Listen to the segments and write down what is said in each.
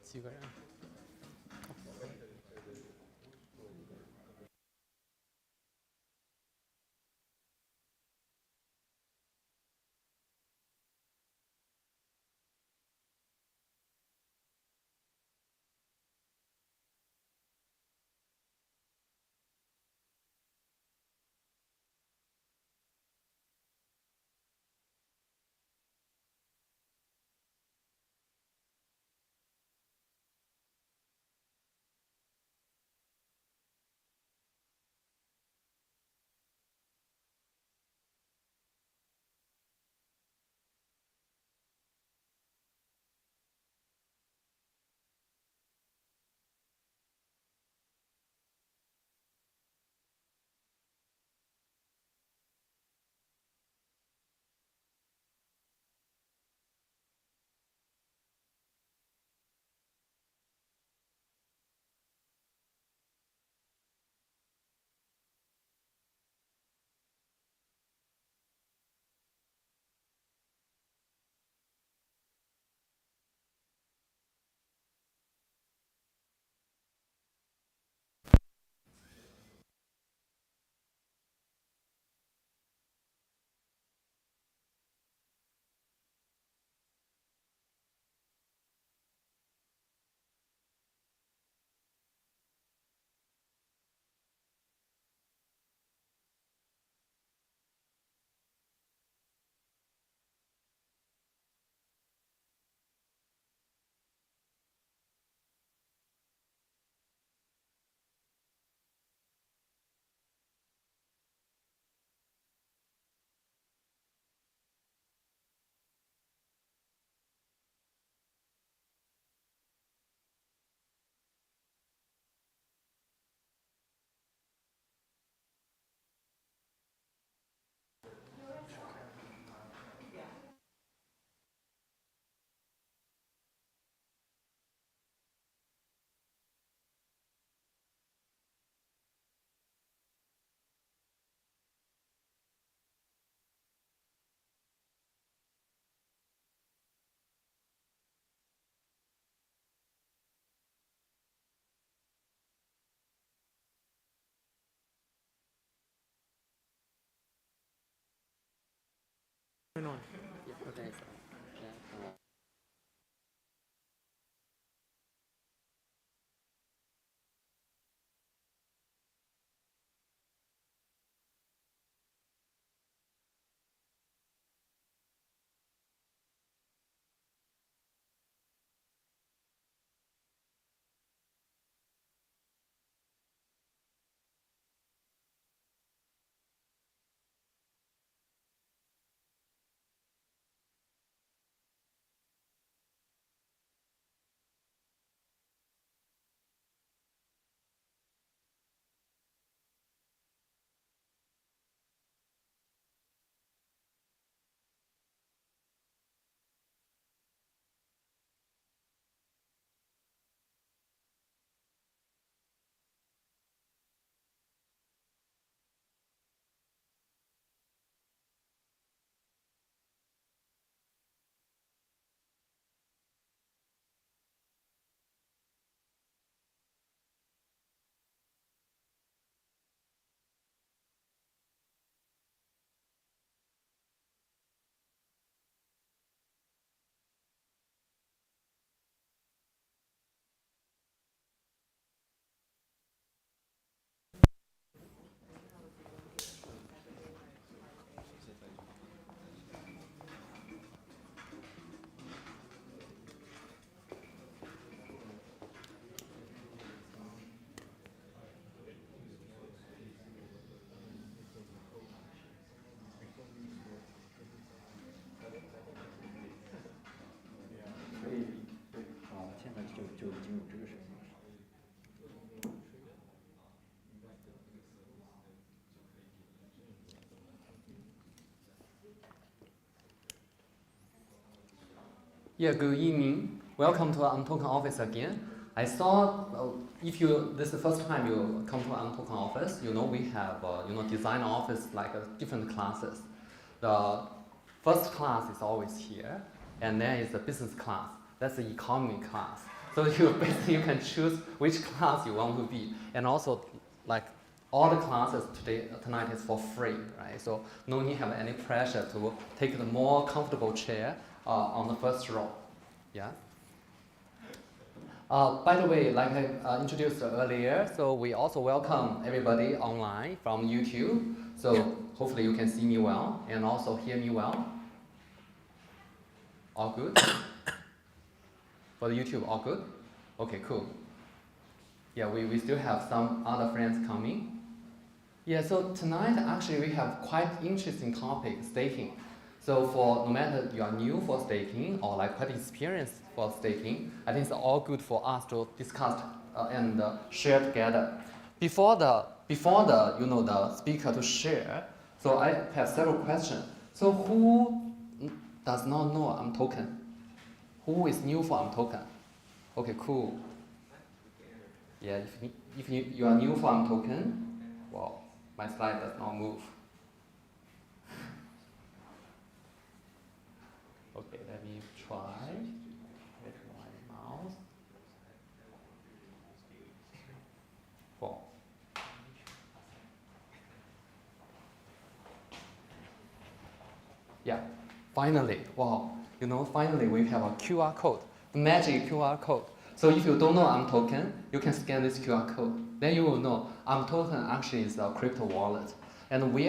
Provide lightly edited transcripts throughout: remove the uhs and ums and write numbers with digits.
几个人？Going on. Yeah, okay. Yeah. Yeah, good evening. Welcome to imToken office again. I saw if this is the first time you come to imToken office, we have design office like different classes. The first class is always here, and then is the business class. That's the economy class. So you can choose which class you want to be, and also like all the classes tonight is for free, right? So no need have any pressure to take the more comfortable chair on the first row, yeah. By the way, like I introduced earlier, so we also welcome everybody online from YouTube. So hopefully you can see me well and also hear me well. All good? For the YouTube, all good? Okay, cool. Yeah, we still have some other friends coming. Yeah, so tonight actually we have quite interesting topic, staking. So for no matter you are new for staking or like quite experienced for staking, I think it's all good for us to discuss and share together. Before the the speaker to share, so I have several questions. So who does not know imToken? Who is new for imToken? Okay, cool. Yeah, if you are new for imToken, wow, my slide does not move. Okay, let me try with my mouse. Wow. Yeah, finally, wow, finally we have a QR code, the magic QR code. So if you don't know imToken, you can scan this QR code. Then you will know imToken actually is a crypto wallet. And we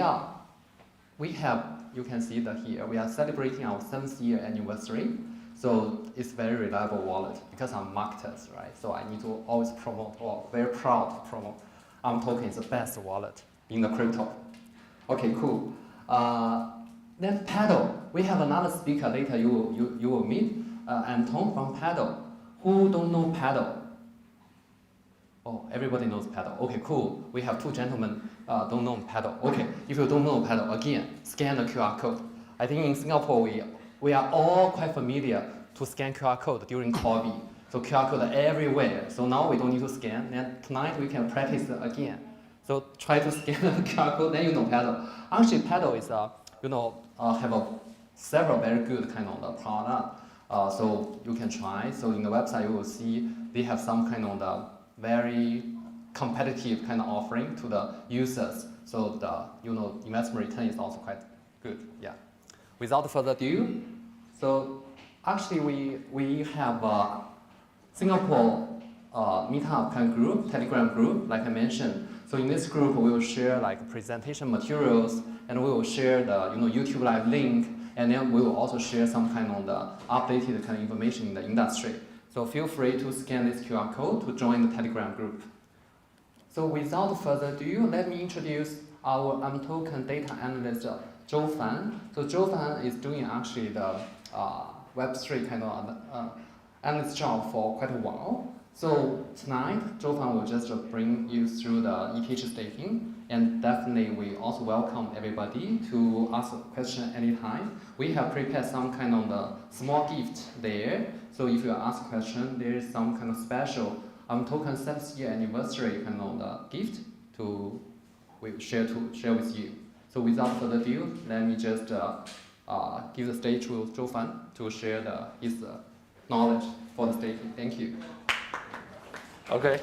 have, you can see that here, we are celebrating our 7th year anniversary. So it's very reliable wallet because I'm marketers, right? So I need to always promote, or very proud to promote imToken is the best wallet in the crypto. Okay, cool. Then Paddle, we have another speaker later you will meet, Anton from Paddle. Who don't know Paddle? Oh, everybody knows Paddle. Okay, cool. We have two gentlemen don't know Paddle. Okay, if you don't know Paddle, again, scan the QR code. I think in Singapore, we are all quite familiar to scan QR code during COVID. So QR code everywhere. So now we don't need to scan. And tonight we can practice again. So try to scan the QR code, then you know Paddle. Actually, Paddle is have several very good kind of product. So you can try. So in the website you will see they have some kind of the very competitive kind of offering to the users. So the investment return is also quite good. Yeah. Without further ado, so actually we have a Singapore Meetup kind of group, Telegram group, like I mentioned. So in this group we will share like presentation materials, and we will share the YouTube live link, and then we will also share some kind of the updated kind of information in the industry. So feel free to scan this QR code to join the Telegram group. So without further ado, let me introduce our imToken data analyst, Zhoufan. So Zhoufan is doing actually the Web3 kind of analyst job for quite a while. So tonight, Zhoufan will just bring you through the ETH staking. And definitely, we also welcome everybody to ask a question anytime. We have prepared some kind of the small gift there. So if you ask a question, there is some kind of special imToken 7th year anniversary kind of the gift to share with you. So without further ado, let me just give the stage to Zhoufan to share his knowledge for the staking. Thank you. Okay.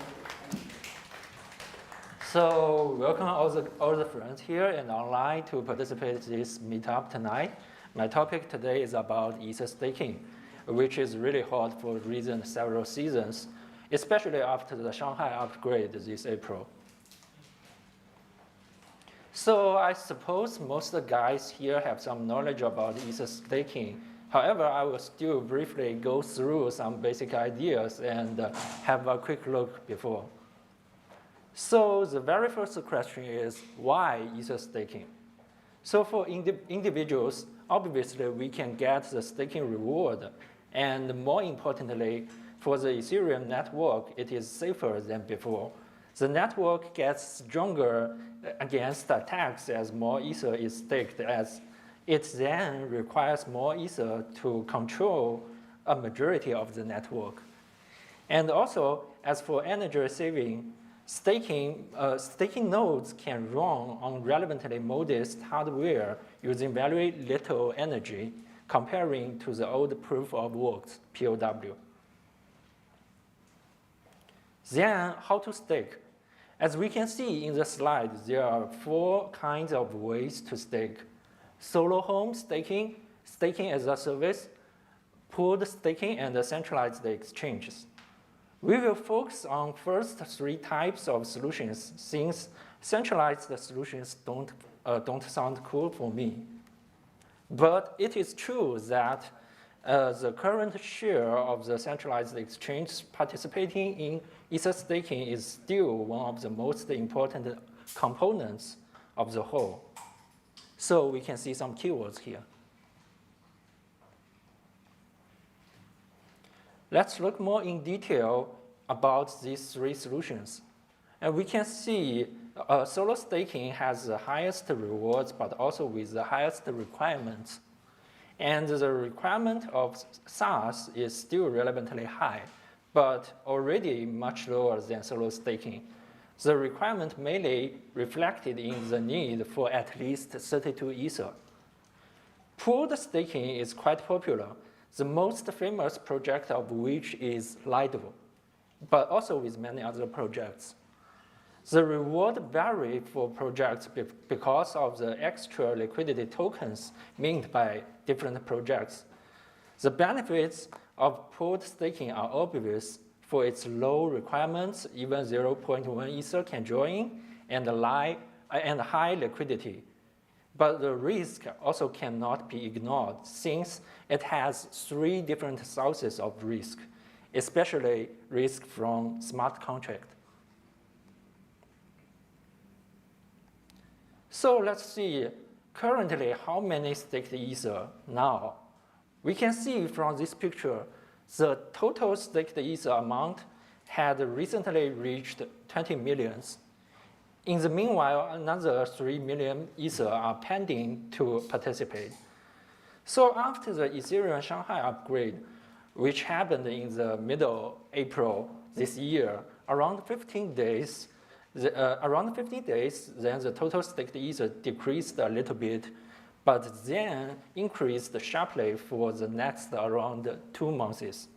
So welcome all the friends here and online to participate in this meetup tonight. My topic today is about ETH staking, which is really hot for recent several seasons, especially after the Shanghai upgrade this April. So I suppose most of the guys here have some knowledge about ETH staking. However, I will still briefly go through some basic ideas and have a quick look before. So the very first question is, why ETH staking? So for individuals, obviously we can get the staking reward. And more importantly, for the Ethereum network, it is safer than before. The network gets stronger against attacks as more Ether is staked, as it then requires more Ether to control a majority of the network. And also, as for energy saving, staking nodes can run on relevantly modest hardware using very little energy comparing to the old proof of work, POW. Then, how to stake? As we can see in the slide, there are 4 kinds of ways to stake. Solo home staking, staking as a service, pooled staking, and centralized exchanges. We will focus on first 3 types of solutions since centralized solutions don't sound cool for me. But it is true that the current share of the centralized exchange participating in ETH staking is still one of the most important components of the whole. So we can see some keywords here. Let's look more in detail about these 3 solutions. And we can see solo staking has the highest rewards, but also with the highest requirements. And the requirement of SaaS is still relevantly high, but already much lower than solo staking. The requirement mainly reflected in the need for at least 32 Ether. Pooled staking is quite popular, the most famous project of which is Lido, but also with many other projects. The reward vary for projects because of the extra liquidity tokens minted by different projects. The benefits of pooled staking are obvious. For its low requirements, even 0.1 Ether can join, and high liquidity. But the risk also cannot be ignored since it has 3 different sources of risk, especially risk from smart contract. So let's see currently how many staked Ether now. We can see from this picture the total staked Ether amount had recently reached 20 millions. In the meanwhile, another 3 million Ether are pending to participate. So after the Ethereum Shanghai upgrade, which happened in the middle of April this year, around 15 days, then the total staked Ether decreased a little bit, but then increased sharply for the next around 2 months.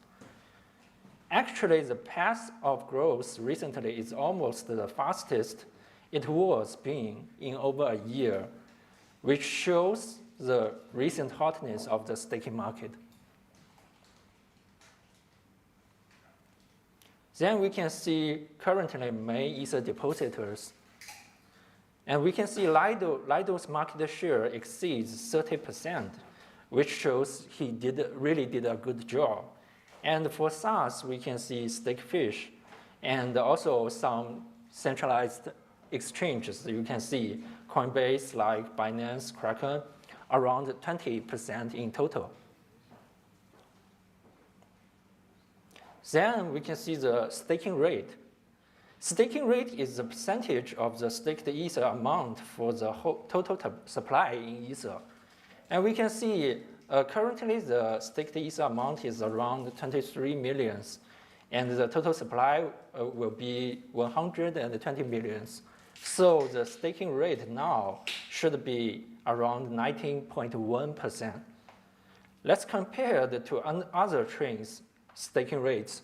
Actually, the path of growth recently is almost the fastest it was being in over a year, which shows the recent hotness of the staking market. Then we can see currently main Ether depositors. And we can see Lido's market share exceeds 30%, which shows he really did a good job. And for SaaS, we can see Stakefish and also some centralized exchanges. You can see Coinbase, like Binance, Kraken, around 20% in total. Then we can see the staking rate. Staking rate is the percentage of the staked Ether amount for the whole total supply in Ether. And we can see currently the staked Ether amount is around 23 millions, and the total supply will be 120 millions. So the staking rate now should be around 19.1%. Let's compare the 2 other chains' staking rates.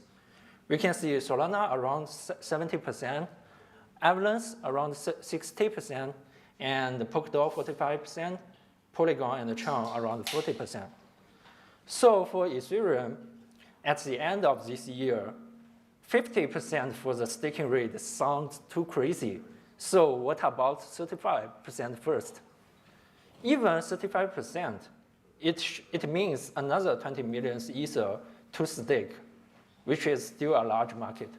We can see Solana around 70%, Avalanche around 60%, and Polkadot 45%, Polygon and Tron around 40%. So for Ethereum, at the end of this year, 50% for the staking rate sounds too crazy. So what about 35% first? Even 35%, it means another 20 million Ether to stake, which is still a large market.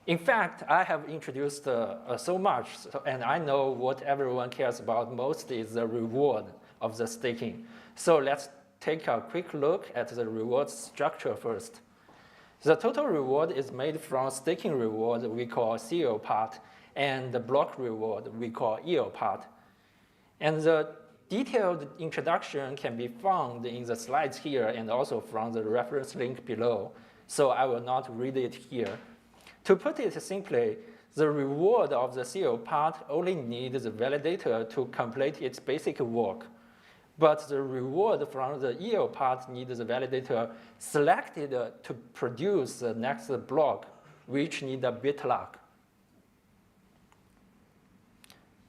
In fact, I have introduced so much, and I know what everyone cares about most is the reward of the staking. So let's take a quick look at the reward structure first. The total reward is made from staking reward we call CL part, and the block reward we call EL part. And the detailed introduction can be found in the slides here and also from the reference link below, so I will not read it here. To put it simply, the reward of the CO part only needs the validator to complete its basic work, but the reward from the EO part needs the validator selected to produce the next block, which need a bit luck.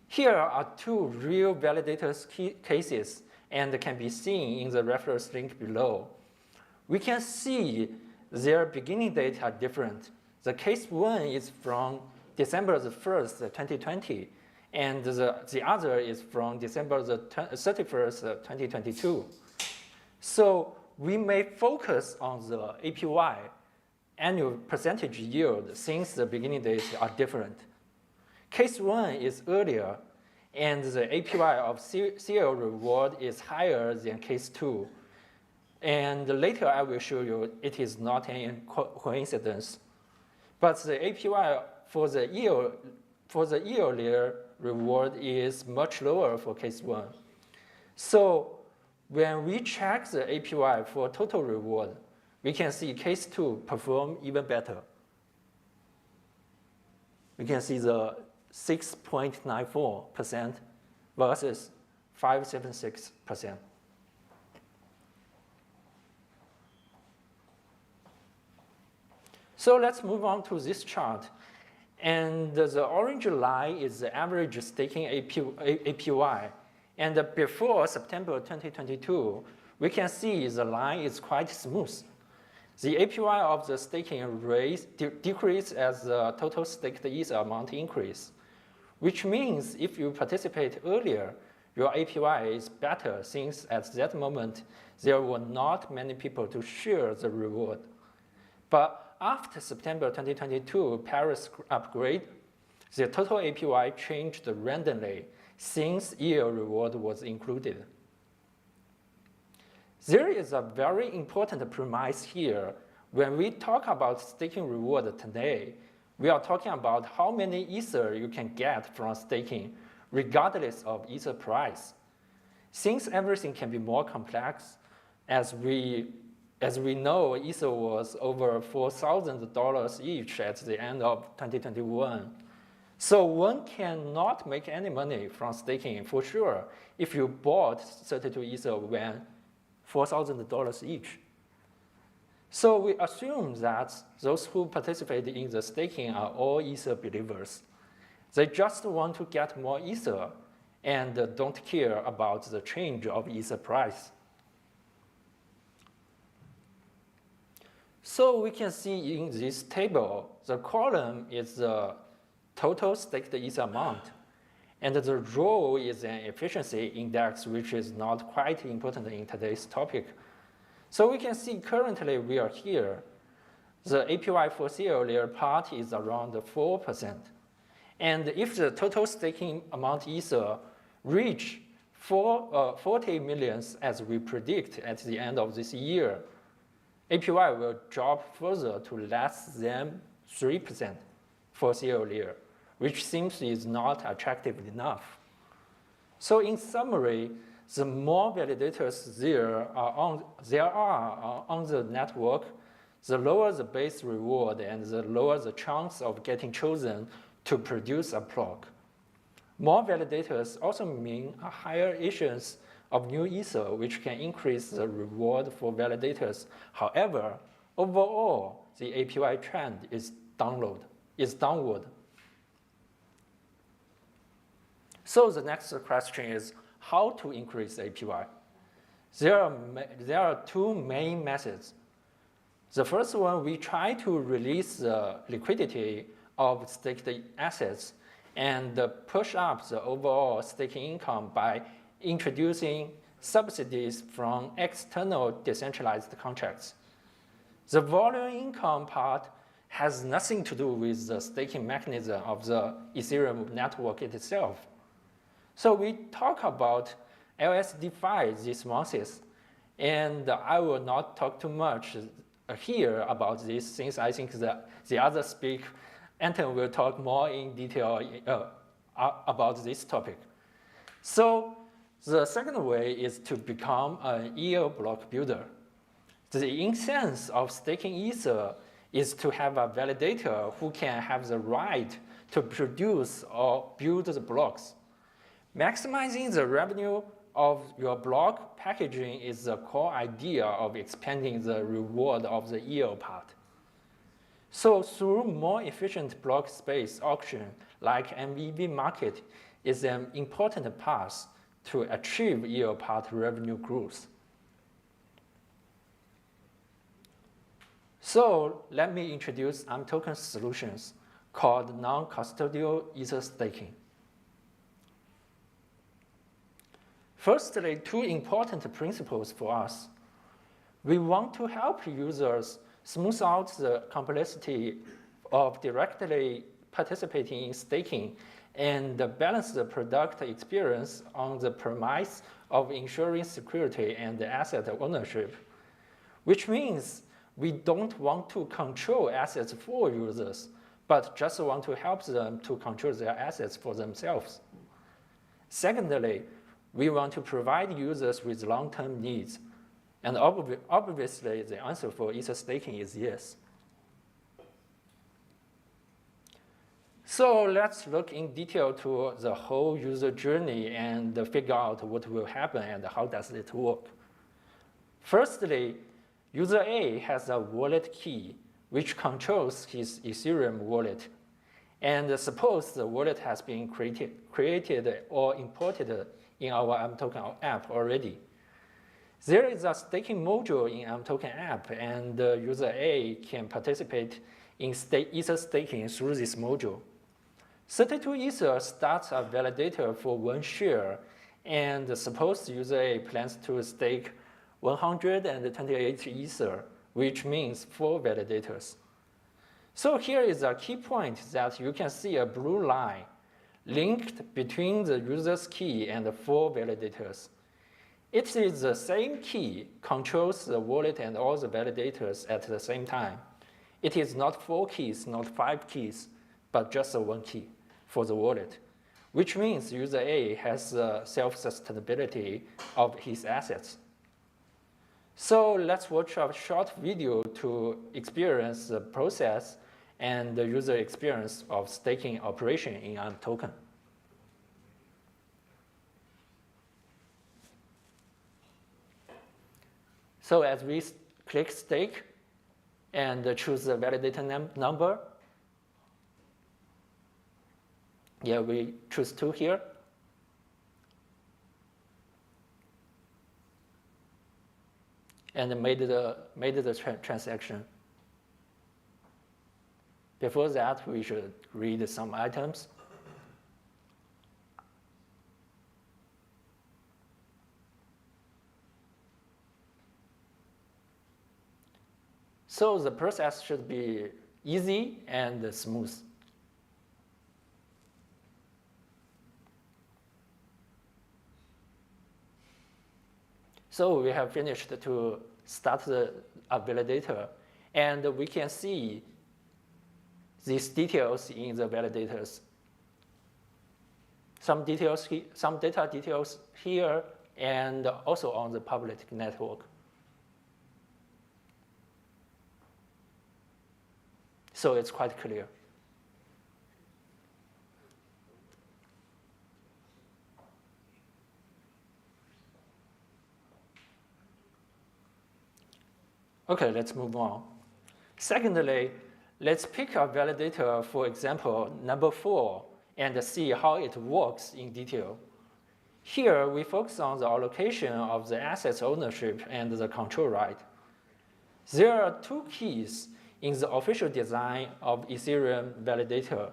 Here are two real validators cases and can be seen in the reference link below. We can see their beginning date are different. The case 1 is from December the 1st, 2020, and the other is from December the 31st, 2022. So we may focus on the APY, annual percentage yield, since the beginning dates are different. Case 1 is earlier, and the APY of CL reward is higher than case 2. And later I will show you it is not a coincidence. But the APY for the EO layer reward is much lower for case 1. So when we check the APY for total reward, we can see case 2 perform even better. We can see the 6.94% versus 5.76%. So let's move on to this chart. And the orange line is the average staking APY. And before September 2022, we can see the line is quite smooth. The APY of the staking rate decreases as the total staked ETH amount increase, which means if you participate earlier, your APY is better since at that moment, there were not many people to share the reward. But after September 2022 Paris upgrade, the total APY changed randomly since EO reward was included. There is a very important premise here. When we talk about staking reward today, we are talking about how many Ether you can get from staking, regardless of Ether price. Since everything can be more complex, as we know, Ether was over $4,000 each at the end of 2021. So one cannot make any money from staking for sure if you bought 32 Ether when $4,000 each. So we assume that those who participate in the staking are all Ether believers. They just want to get more Ether and don't care about the change of Ether price. So we can see in this table, the column is the total staked ETH amount, and the row is an efficiency index, which is not quite important in today's topic. So we can see currently we are here. The APY for CL layer part is around 4%. And if the total staking amount Ether reach 40 millions as we predict at the end of this year, APY will drop further to less than 3% for CL layer, which seems is not attractive enough. So in summary, the more validators there are on the network, the lower the base reward and the lower the chance of getting chosen to produce a block. More validators also mean a higher issuance of new Ether, which can increase the reward for validators. However, overall, the APY trend is downward. So the next question is how to increase APY. There are two main methods. The first one, we try to release the liquidity of staked assets and push up the overall staking income by introducing subsidies from external decentralized contracts. The volume income part has nothing to do with the staking mechanism of the Ethereum network itself. So we talk about LSDfi these months, and I will not talk too much here about this since I think that the other speaker, Anton, will talk more in detail about this topic. So The second way is to become an ETH block builder. The essence of staking Ether is to have a validator who can have the right to produce or build the blocks. Maximizing the revenue of your block packaging is the core idea of expanding the reward of the ETH part. So through more efficient block space auction like MEV market is an important path to achieve ETH part revenue growth. So let me introduce imToken solutions called non-custodial Ether staking. Firstly, two important principles for us. We want to help users smooth out the complexity of directly participating in staking and balance the product experience on the premise of ensuring security and asset ownership, which means we don't want to control assets for users, but just want to help them to control their assets for themselves. Secondly, we want to provide users with long-term needs, and obviously the answer for Ether staking is yes. So let's look in detail to the whole user journey and figure out what will happen and how does it work. Firstly, user A has a wallet key which controls his Ethereum wallet. And suppose the wallet has been created or imported in our imToken app already. There is a staking module in imToken app, and user A can participate in Ether staking through this module. 32 Ether starts a validator for 1 share, and suppose user A plans to stake 128 Ether, which means 4 validators. So here is a key point that you can see a blue line linked between the user's key and the 4 validators. It is the same key controls the wallet and all the validators at the same time. It is not 4 keys, not 5 keys, but just 1 key for the wallet, which means user A has self-sustainability of his assets. So let's watch a short video to experience the process and the user experience of staking operation in imToken. So as we click stake and choose the validator number, yeah, we choose 2 here. And made the transaction. Before that, we should read some items. So the process should be easy and smooth. So we have finished to start the validator, and we can see these details in the validators. Some data details here, and also on the public network. So it's quite clear. Okay, let's move on. Secondly, let's pick a validator, for example, number 4, and see how it works in detail. Here, we focus on the allocation of the assets ownership and the control right. There are 2 keys in the official design of Ethereum validator.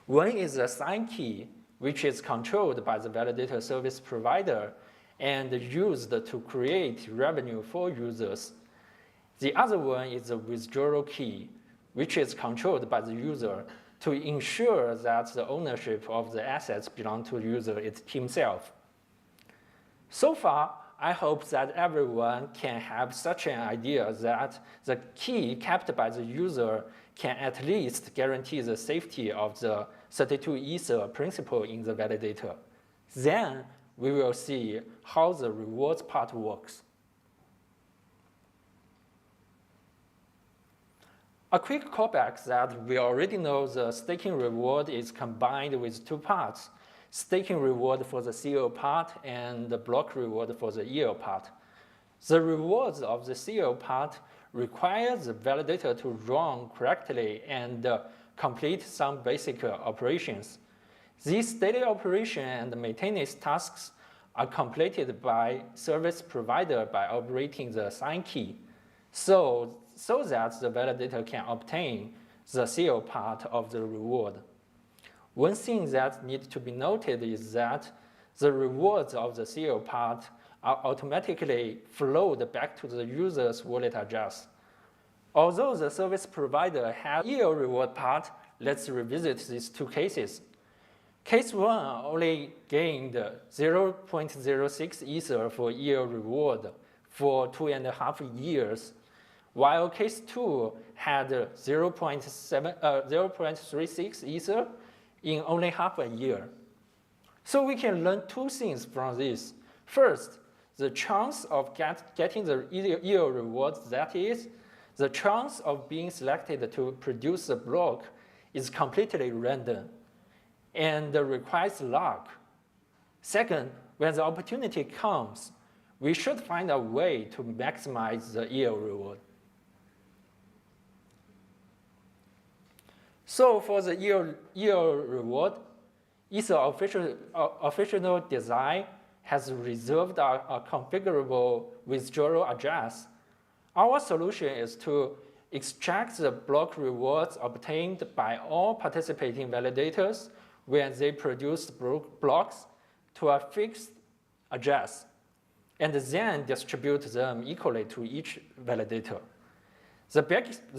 One is the sign key, which is controlled by the validator service provider and used to create revenue for users. The other one is the withdrawal key, which is controlled by the user to ensure that the ownership of the assets belong to the user himself. So far, I hope that everyone can have such an idea that the key kept by the user can at least guarantee the safety of the 32 Ether principle in the validator. Then we will see how the rewards part works. A quick callback that we already know the staking reward is combined with two parts, staking reward for the CO part and the block reward for the EL part. The rewards of the CO part require the validator to run correctly and complete some basic operations. These daily operation and maintenance tasks are completed by service provider by operating the sign key, so that the validator can obtain the CO part of the reward. One thing that needs to be noted is that the rewards of the CO part are automatically flowed back to the user's wallet address. Although the service provider has EL reward part, let's revisit these two cases. Case 1 only gained 0.06 Ether for EL reward for 2.5 years, while case 2 had 0.36 Ether in only half a year. So we can learn two things from this. First, the chance of getting the EL rewards, that is, the chance of being selected to produce a block, is completely random and requires luck. Second, when the opportunity comes, we should find a way to maximize the EL reward. So for the EL reward, Ether official design has reserved a configurable withdrawal address. Our solution is to extract the block rewards obtained by all participating validators when they produce blocks to a fixed address, and then distribute them equally to each validator. The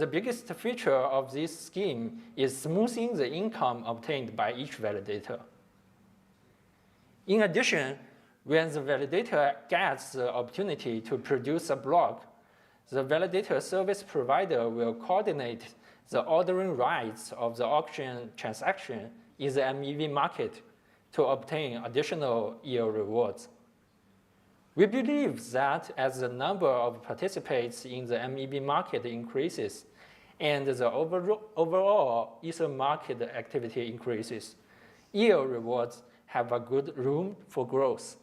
biggest feature of this scheme is smoothing the income obtained by each validator. In addition, when the validator gets the opportunity to produce a block, the validator service provider will coordinate the ordering rights of the auction transaction in the MEV market to obtain additional EL rewards. We believe that as the number of participants in the MEV market increases and the overall Ether market activity increases, EL rewards have a good room for growth.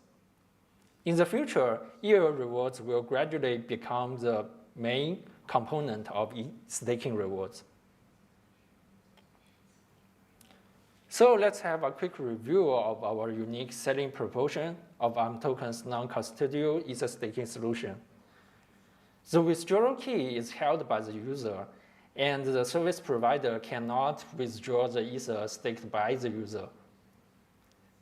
In the future, EL rewards will gradually become the main component of staking rewards. So let's have a quick review of our unique selling proposition of imToken's non-custodial Ether staking solution. The withdrawal key is held by the user, and the service provider cannot withdraw the Ether staked by the user.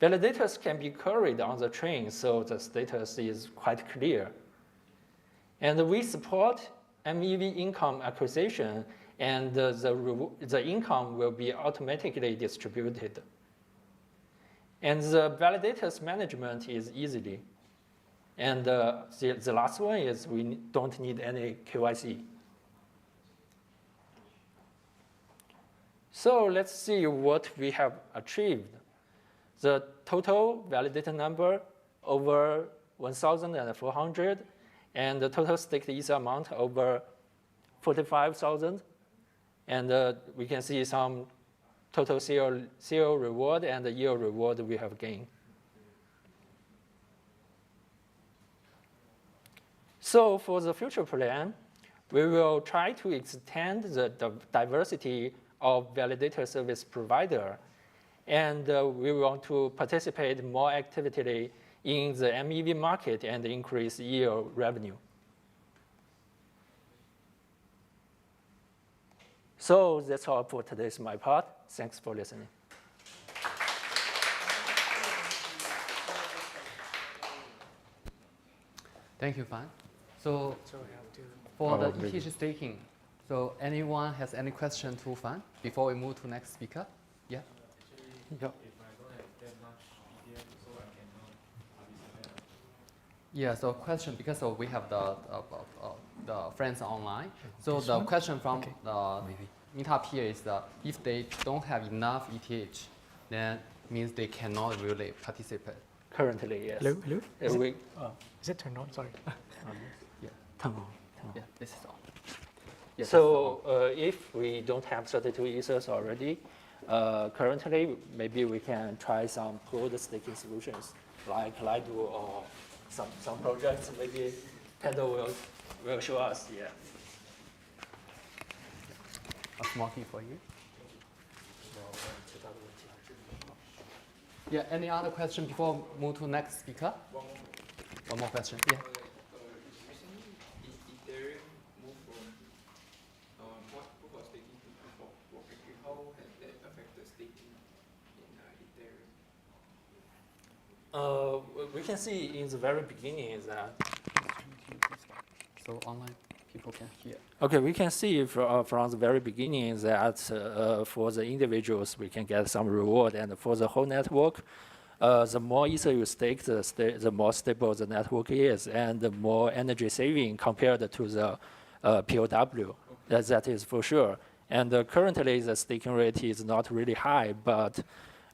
Validators can be queried on the chain, so the status is quite clear. And we support MEV income acquisition, and the income will be automatically distributed. And the validators management is easy. And the last one is we don't need any KYC. So let's see what we have achieved. The total validator number over 1,400, and the total staked Ether amount over 45,000. And we can see some total CO reward and the EL reward we have gained. So for the future plan, we will try to extend the diversity of validator service provider, and we want to participate more actively in the MEV market and increase EL revenue. So that's all for today's my part. Thanks for listening. Thank you, Fan. So for the ETH staking, so anyone has any question to Fan before we move to next speaker? Yeah. Yeah. Yeah, so question, because we have the friends online. So the question from the meetup here is if they don't have enough ETH, then means they cannot really participate. currently, yes. Hello, hello. Is it turned on? Sorry. yeah, turn on. Yeah, this is on. Yeah, So if we don't have 32 ethers already, currently maybe we can try some pooled staking solutions like Lido or some projects. Maybe Pendle will show us. Yeah. a small key for you. Yeah, any other question before we move to next speaker? One more question. Yeah. Recently, Ethereum moved from proof of staking to proof of work. How has that affected staking in Ethereum? We can see in the very beginning that. So online people can hear. Okay, we can see from the very beginning that for the individuals we can get some reward, and for the whole network, the more ether you stake, the more stable the network is, and the more energy saving compared to the POW. That is for sure. And currently the staking rate is not really high, but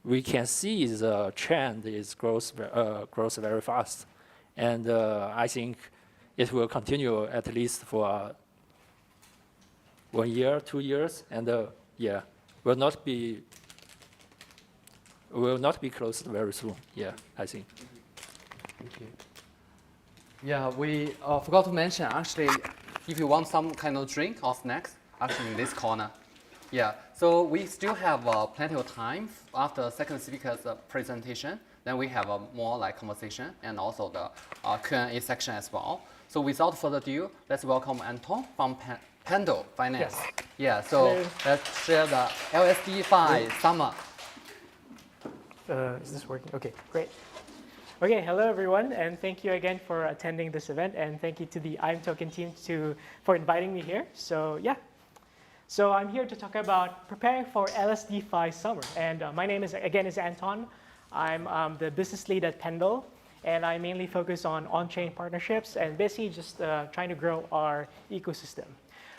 we can see the trend is grows very fast, and I think it will continue at least for 1 year, 2 years, and yeah, will not be closed very soon. Yeah, I think. Thank you. Yeah, we forgot to mention, actually, if you want some kind of drink or snacks, actually in this corner. Yeah, so we still have plenty of time after second speaker's presentation. Then we have more like conversation and also the Q&A section as well. So without further ado, let's welcome Anton from Pendle Finance. Yes. Yeah, so Hello. let's share the LSDfi summer. Is this working? Okay, great. Okay, hello everyone, and thank you again for attending this event, and thank you to the imToken team for inviting me here. So yeah, so I'm here to talk about preparing for LSDfi summer, and my name is Anton. I'm the business lead at Pendle, and I mainly focus on on-chain partnerships and basically just trying to grow our ecosystem.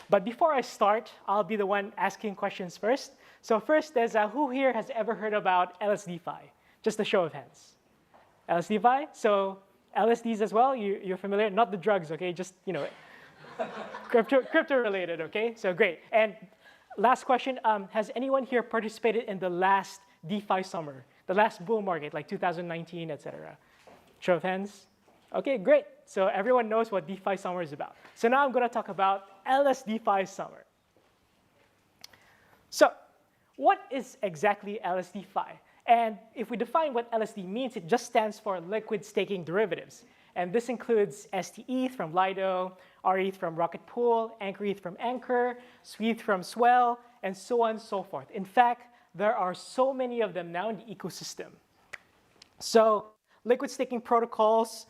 But before I start, I'll be the one asking questions first. So first, there's who here has ever heard about LSDfi? Just a show of hands. LSDfi? So LSDs as well, you're familiar? Not the drugs, okay? Just, you know, crypto related, okay? So great. And last question, has anyone here participated in the last DeFi summer, the last bull market, like 2019, et cetera? Show of hands. Okay, great. So everyone knows what DeFi summer is about. So now I'm going to talk about LSDfi summer. So what is exactly LSDfi? And if we define what LSD means, it just stands for liquid staking derivatives. And this includes STETH from Lido, RETH from Rocket Pool, AnchorETH from Anchor, SWETH from Swell, and so on and so forth. In fact, there are so many of them now in the ecosystem. So liquid staking protocols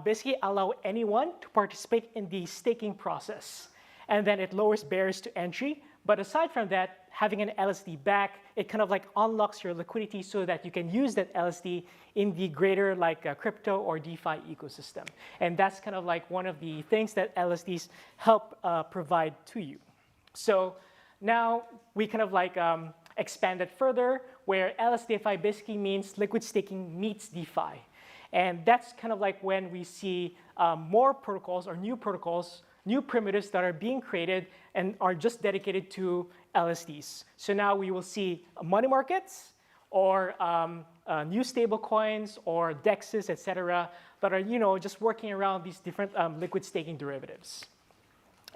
basically allow anyone to participate in the staking process. And then it lowers barriers to entry. But aside from that, having an LSD back, it kind of like unlocks your liquidity so that you can use that LSD in the greater like crypto or DeFi ecosystem. And that's kind of like one of the things that LSDs help provide to you. So now we kind of like expand it further, where LSDfi basically means liquid staking meets DeFi. And that's kind of like when we see more protocols or new protocols, new primitives that are being created and are just dedicated to LSDs. So now we will see money markets or new stable coins or DEXs, et cetera, that are just working around these different liquid staking derivatives.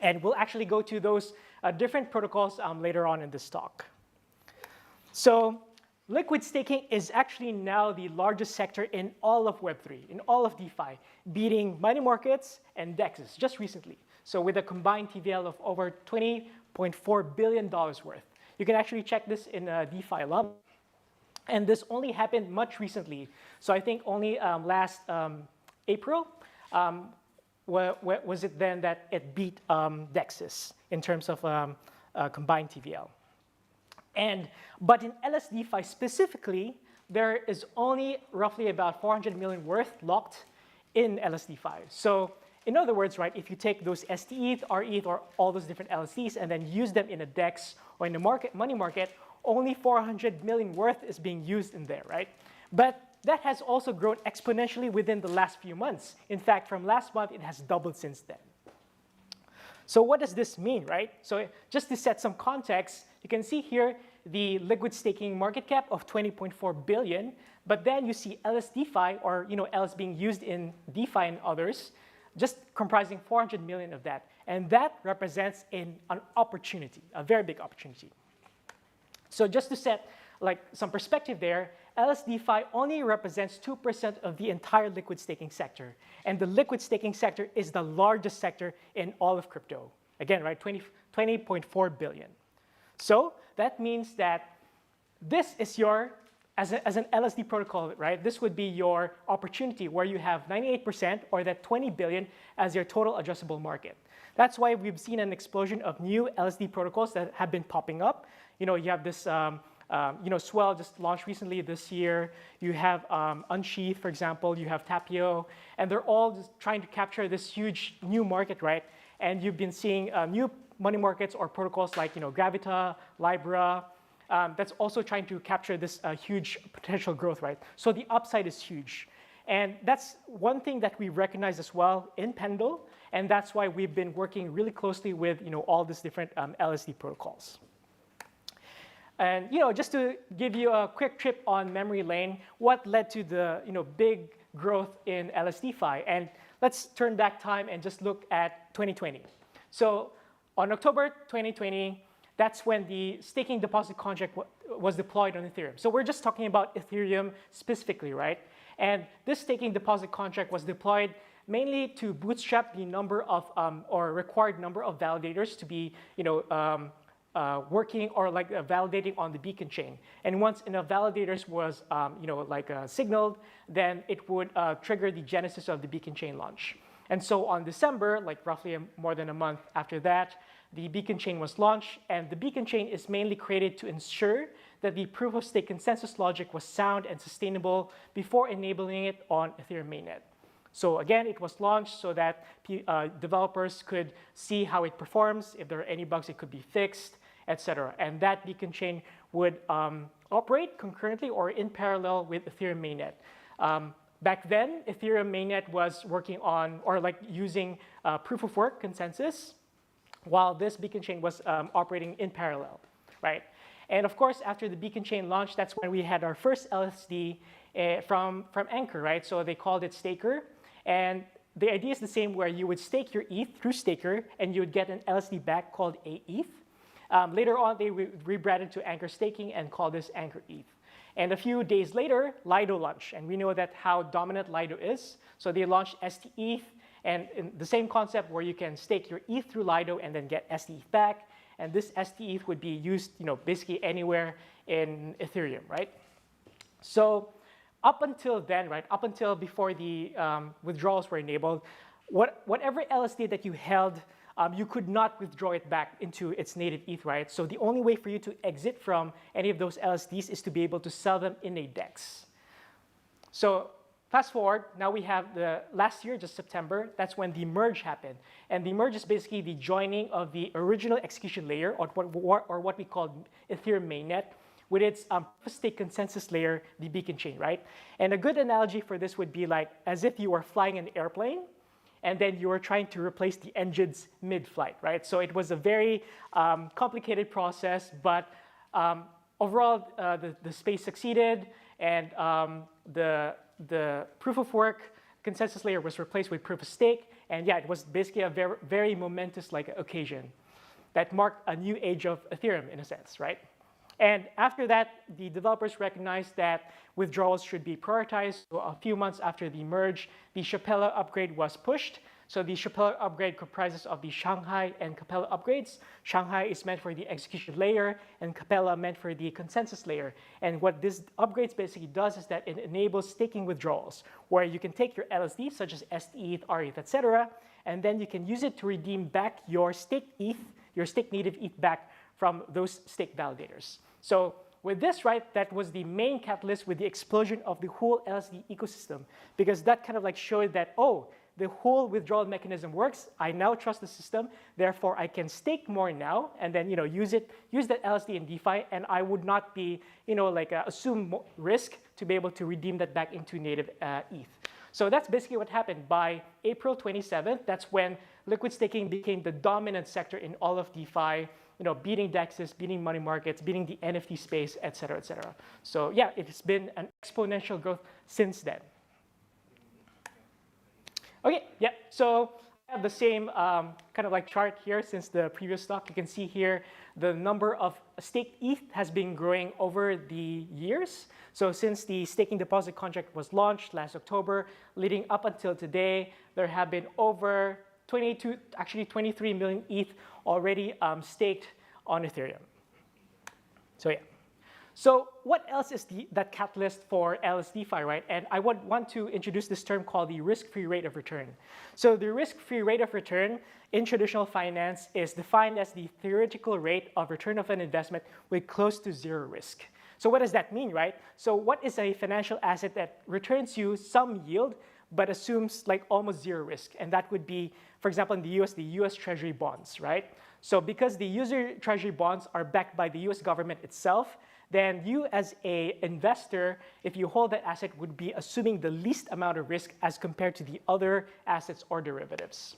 And we'll actually go to those different protocols later on in this talk. So liquid staking is actually now the largest sector in all of Web3, in all of DeFi, beating money markets and DEXs just recently. So with a combined TVL of over $20.4 billion worth. You can actually check this in DeFi Lab. And this only happened much recently. So I think only last April was it then that it beat DEXs in terms of combined TVL. But in LSDfi specifically, there is only roughly about 400 million worth locked in LSDfi. So in other words, right, if you take those STETH, RETH, or all those different LSDs and then use them in a DEX or in a money market, only 400 million worth is being used in there, right? But that has also grown exponentially within the last few months. In fact, from last month, it has doubled since then. So what does this mean, right? So just to set some context, you can see here the liquid staking market cap of 20.4 billion, but then you see LSDfi, or LS being used in DeFi and others, just comprising 400 million of that. And that represents an opportunity, a very big opportunity. So just to set some perspective there, LSDfi only represents 2% of the entire liquid staking sector. And the liquid staking sector is the largest sector in all of crypto. Again, right, 20.4 billion. So that means that this is your, as an LSD protocol, right, this would be your opportunity where you have 98% or that 20 billion as your total addressable market. That's why we've seen an explosion of new LSD protocols that have been popping up. You have this Swell just launched recently this year. You have Unsheath, for example. You have Tapio. And they're all just trying to capture this huge new market, right? And you've been seeing new money markets or protocols like Gravita, Libra. That's also trying to capture this huge potential growth, right? So the upside is huge. And that's one thing that we recognize as well in Pendle. And that's why we've been working really closely with all these different LSD protocols. And just to give you a quick trip on memory lane, what led to the big growth in LSDfi? And let's turn back time and just look at 2020. So on October 2020, that's when the staking deposit contract was deployed on Ethereum. So we're just talking about Ethereum specifically, right? And this staking deposit contract was deployed mainly to bootstrap the number of or required number of validators to be working or validating on the beacon chain. And once enough validators was signaled, then it would trigger the genesis of the beacon chain launch. And so on December, roughly more than a month after that, the beacon chain was launched. And the beacon chain is mainly created to ensure that the proof of stake consensus logic was sound and sustainable before enabling it on Ethereum mainnet. So again, it was launched so that developers could see how it performs. If there are any bugs, it could be fixed, etc. And that beacon chain would operate concurrently or in parallel with Ethereum mainnet. Back then, Ethereum mainnet was working on or using proof of work consensus, while this beacon chain was operating in parallel, right? And of course, after the beacon chain launched, that's when we had our first LSD from Anchor, right? So they called it Staker. And the idea is the same, where you would stake your ETH through Staker, and you would get an LSD back called AETH. Later on, they rebranded to Anchor Staking and called this Anchor ETH. And a few days later, Lido launched. And we know that how dominant Lido is. So they launched STETH, and in the same concept where you can stake your ETH through Lido and then get STETH back. And this STETH would be used basically anywhere in Ethereum, right? So up until then, right, up until before the withdrawals were enabled, whatever LSD that you held, you could not withdraw it back into its native ETH, right? So the only way for you to exit from any of those LSDs is to be able to sell them in a DEX. So fast forward, now we have the last year, just September, that's when the merge happened. And the merge is basically the joining of the original execution layer, or what we call Ethereum mainnet, with its stake consensus layer, the beacon chain, right? And a good analogy for this would be as if you were flying an airplane, and then you were trying to replace the engines mid-flight, right? So it was a very complicated process, but overall, the space succeeded, and the proof of work consensus layer was replaced with proof of stake, and yeah, it was basically a very, very momentous occasion that marked a new age of Ethereum in a sense, right? And after that, the developers recognized that withdrawals should be prioritized. So a few months after the merge, the Capella upgrade was pushed. So the Capella upgrade comprises of the Shanghai and Capella upgrades. Shanghai is meant for the execution layer, and Capella meant for the consensus layer. And what this upgrades basically does is that it enables staking withdrawals, where you can take your LSD, such as STETH, RETH, etc., and then you can use it to redeem back your staked ETH, your staked native ETH back from those stake validators. So with this, right, that was the main catalyst with the explosion of the whole LSD ecosystem, because that kind of showed that, oh, the whole withdrawal mechanism works. I now trust the system, therefore I can stake more now, and then use that LSD in DeFi, and I would not be assume risk to be able to redeem that back into native ETH. So that's basically what happened. By April 27th, that's when liquid staking became the dominant sector in all of DeFi, beating DEXs, beating money markets, beating the NFT space, et cetera, et cetera. So yeah, it's been an exponential growth since then. Okay, yeah, so I have the same kind of chart here since the previous talk. You can see here the number of staked ETH has been growing over the years. So since the staking deposit contract was launched last October, leading up until today, there have been over 23 million ETH already staked on Ethereum. So yeah. So what else is that catalyst for LSDfi, right? And I would want to introduce this term called the risk-free rate of return. So the risk-free rate of return in traditional finance is defined as the theoretical rate of return of an investment with close to zero risk. So what does that mean, right? So what is a financial asset that returns you some yield but assumes almost zero risk? And that would be, for example, in the US Treasury bonds, right? So because the US Treasury bonds are backed by the US government itself, then you as an investor, if you hold that asset, would be assuming the least amount of risk as compared to the other assets or derivatives.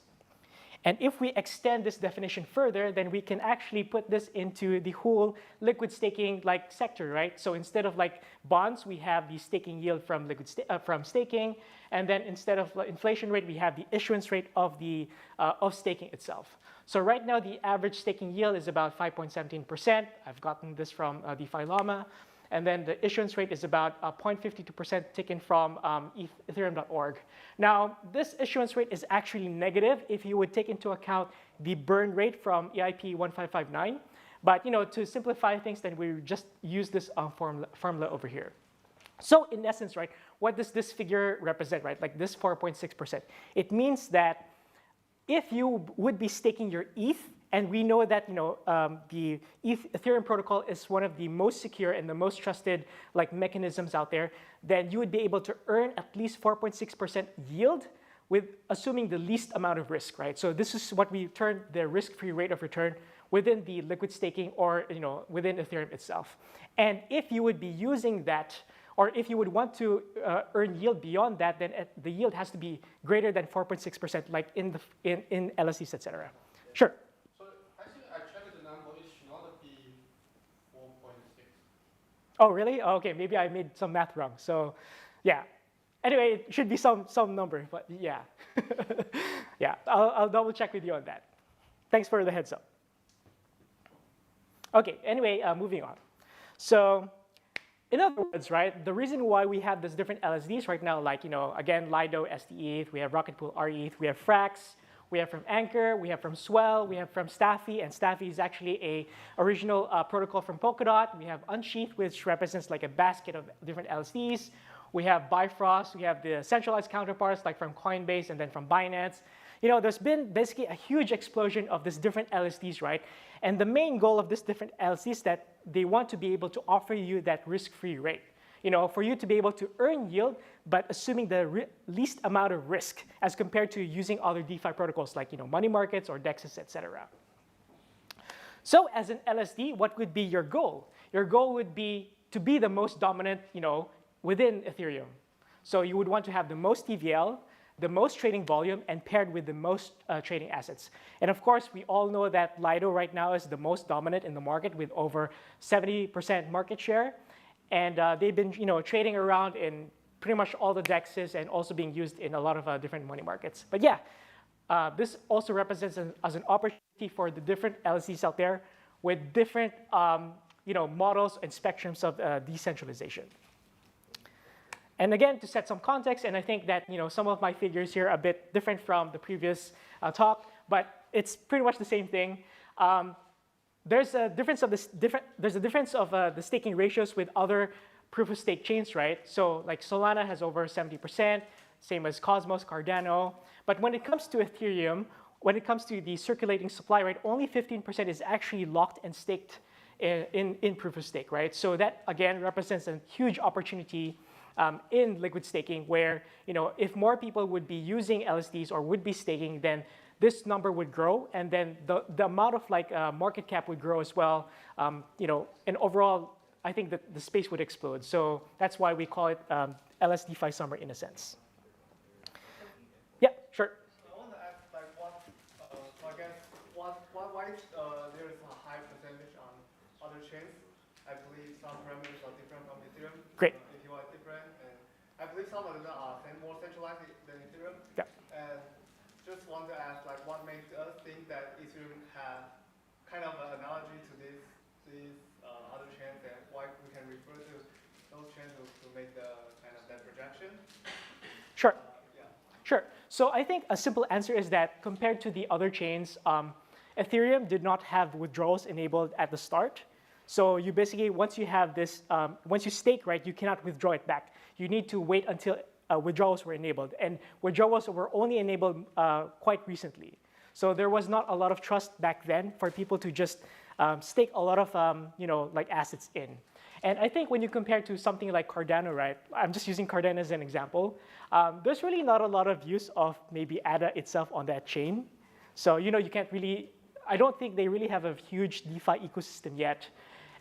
And if we extend this definition further, then we can actually put this into the whole liquid staking sector, right? So instead of bonds, we have the staking yield from from staking, and then instead of inflation rate, we have the issuance rate of staking itself. So right now, the average staking yield is about 5.17%. I've gotten this from DeFi Llama. And then the issuance rate is about 0.52% taken from Ethereum.org. Now, this issuance rate is actually negative if you would take into account the burn rate from EIP 1559. But to simplify things, then we just use this formula over here. So in essence, right, what does this figure represent, right? This 4.6%. It means that if you would be staking your ETH, and we know that the Ethereum protocol is one of the most secure and the most trusted mechanisms out there, then you would be able to earn at least 4.6% yield with assuming the least amount of risk, right? So this is what we term the risk-free rate of return within the liquid staking or within Ethereum itself. And if you would be using that, or if you would want to earn yield beyond that, then the yield has to be greater than 4.6%, like in LSDs, etc. Sure. Oh, really? Oh, okay, maybe I made some math wrong. So, yeah. Anyway, it should be some number, but yeah. Yeah, I'll double check with you on that. Thanks for the heads up. Okay, anyway, moving on. So, in other words, right, the reason why we have these different LSDs right now, again, Lido, STETH, we have Rocket Pool, RETH, we have Frax, we have from Anchor, we have from Swell, we have from Stafi, and Stafi is actually a original protocol from Polkadot. We have Unsheath, which represents a basket of different LSDs. We have Bifrost, we have the centralized counterparts from Coinbase and then from Binance. There's been basically a huge explosion of these different LSDs, right? And the main goal of these different LSDs is that they want to be able to offer you that risk-free rate. For you to be able to earn yield, but assuming the least amount of risk as compared to using other DeFi protocols like money markets or DEXs, etc. So as an LSD, what would be your goal? Your goal would be to be the most dominant, within Ethereum. So you would want to have the most TVL, the most trading volume, and paired with the most trading assets. And of course, we all know that Lido right now is the most dominant in the market with over 70% market share. And they've been trading around in pretty much all the DEXs and also being used in a lot of different money markets. But yeah, this also represents as an opportunity for the different LSDs out there with different models and spectrums of decentralization. And again, to set some context, and I think that some of my figures here are a bit different from the previous talk, but it's pretty much the same thing. There's a difference of the staking ratios with other proof of stake chains, right? So Solana has over 70%, same as Cosmos, Cardano. But when it comes to Ethereum, when it comes to the circulating supply rate, only 15% is actually locked and staked in proof of stake, right? So that again represents a huge opportunity in liquid staking, where if more people would be using LSDs or would be staking, then this number would grow, and then the amount of market cap would grow as well. And overall, I think that the space would explode. So that's why we call it LSDfi summer in a sense. Yeah, sure. I want to ask, so I guess why there is a high percentage on other chains? I believe some parameters are different from Ethereum. Great. If you are different, and I believe some of them are more centralized than Ethereum. Yeah. And just want to ask, what makes us think that Ethereum have kind of an analogy to these other chains, and why we can refer to those chains to make the kind of that projection? Sure. Yeah. Sure. So I think a simple answer is that compared to the other chains, Ethereum did not have withdrawals enabled at the start. So you basically, once you have this, once you stake, right, you cannot withdraw it back. You need to wait until withdrawals were enabled. And withdrawals were only enabled quite recently. So there was not a lot of trust back then for people to just stake a lot of assets in. And I think when you compare to something like Cardano, right, I'm just using Cardano as an example, there's really not a lot of use of maybe ADA itself on that chain. So you can't really, I don't think they really have a huge DeFi ecosystem yet.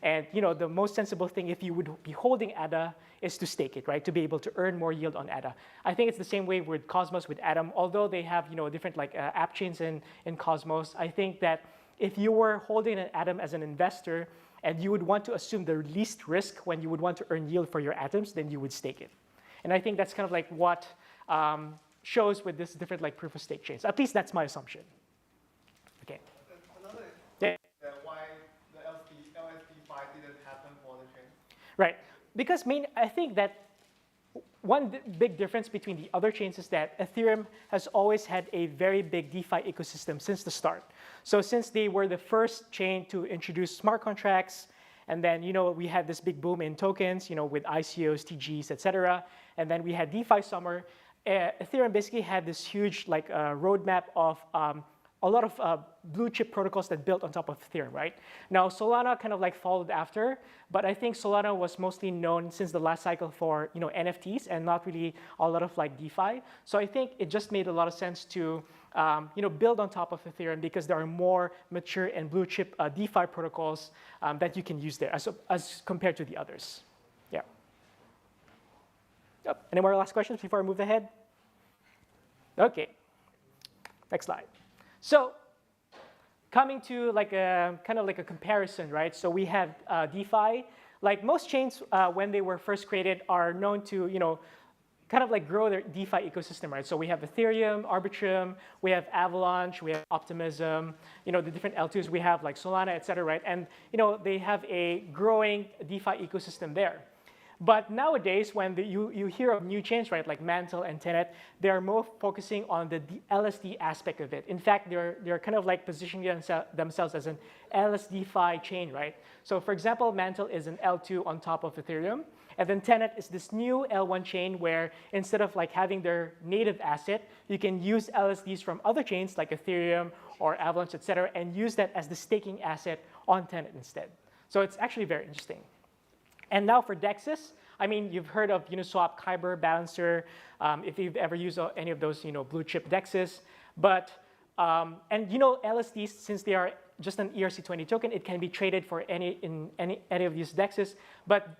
And the most sensible thing if you would be holding ADA is to stake it, right, to be able to earn more yield on ADA. I think it's the same way with Cosmos, with Atom. Although they have different app chains in Cosmos, I think that if you were holding an Atom as an investor and you would want to assume the least risk when you would want to earn yield for your atoms, then you would stake it. And I think that's kind of what shows with this different proof of stake chains. At least that's my assumption. Okay. Another why the LSDfi didn't happen for the chain. Right. Because I think that one big difference between the other chains is that Ethereum has always had a very big DeFi ecosystem since the start. So since they were the first chain to introduce smart contracts, and then we had this big boom in tokens, with ICOs, TGs, etc. And then we had DeFi summer. Ethereum basically had this huge roadmap of a lot of blue chip protocols that built on top of Ethereum, right? Now Solana kind of followed after, but I think Solana was mostly known since the last cycle for NFTs and not really a lot of DeFi. So I think it just made a lot of sense to build on top of Ethereum because there are more mature and blue chip DeFi protocols that you can use there as compared to the others. Yeah. Yep. Any more last questions before I move ahead? Okay. Next slide. So coming to kind of a comparison, right? So we have DeFi. Most chains, when they were first created, are known to kind of grow their DeFi ecosystem, right? So we have Ethereum, Arbitrum, we have Avalanche, we have Optimism, the different L2s we have Solana, et cetera, right? And they have a growing DeFi ecosystem there. But nowadays, when you hear of new chains, right, like Mantle and Tenet, they are more focusing on the LSD aspect of it. In fact, they're kind of positioning themselves as an LSDfi chain, right? So for example, Mantle is an L2 on top of Ethereum. And then Tenet is this new L1 chain where instead of having their native asset, you can use LSDs from other chains like Ethereum or Avalanche, et cetera, and use that as the staking asset on Tenet instead. So it's actually very interesting. And now for DEXs, I mean, you've heard of Uniswap, Kyber, Balancer, if you've ever used any of those blue chip DEXs. But, and LSDs, since they are just an ERC20 token, it can be traded for any of these DEXs. But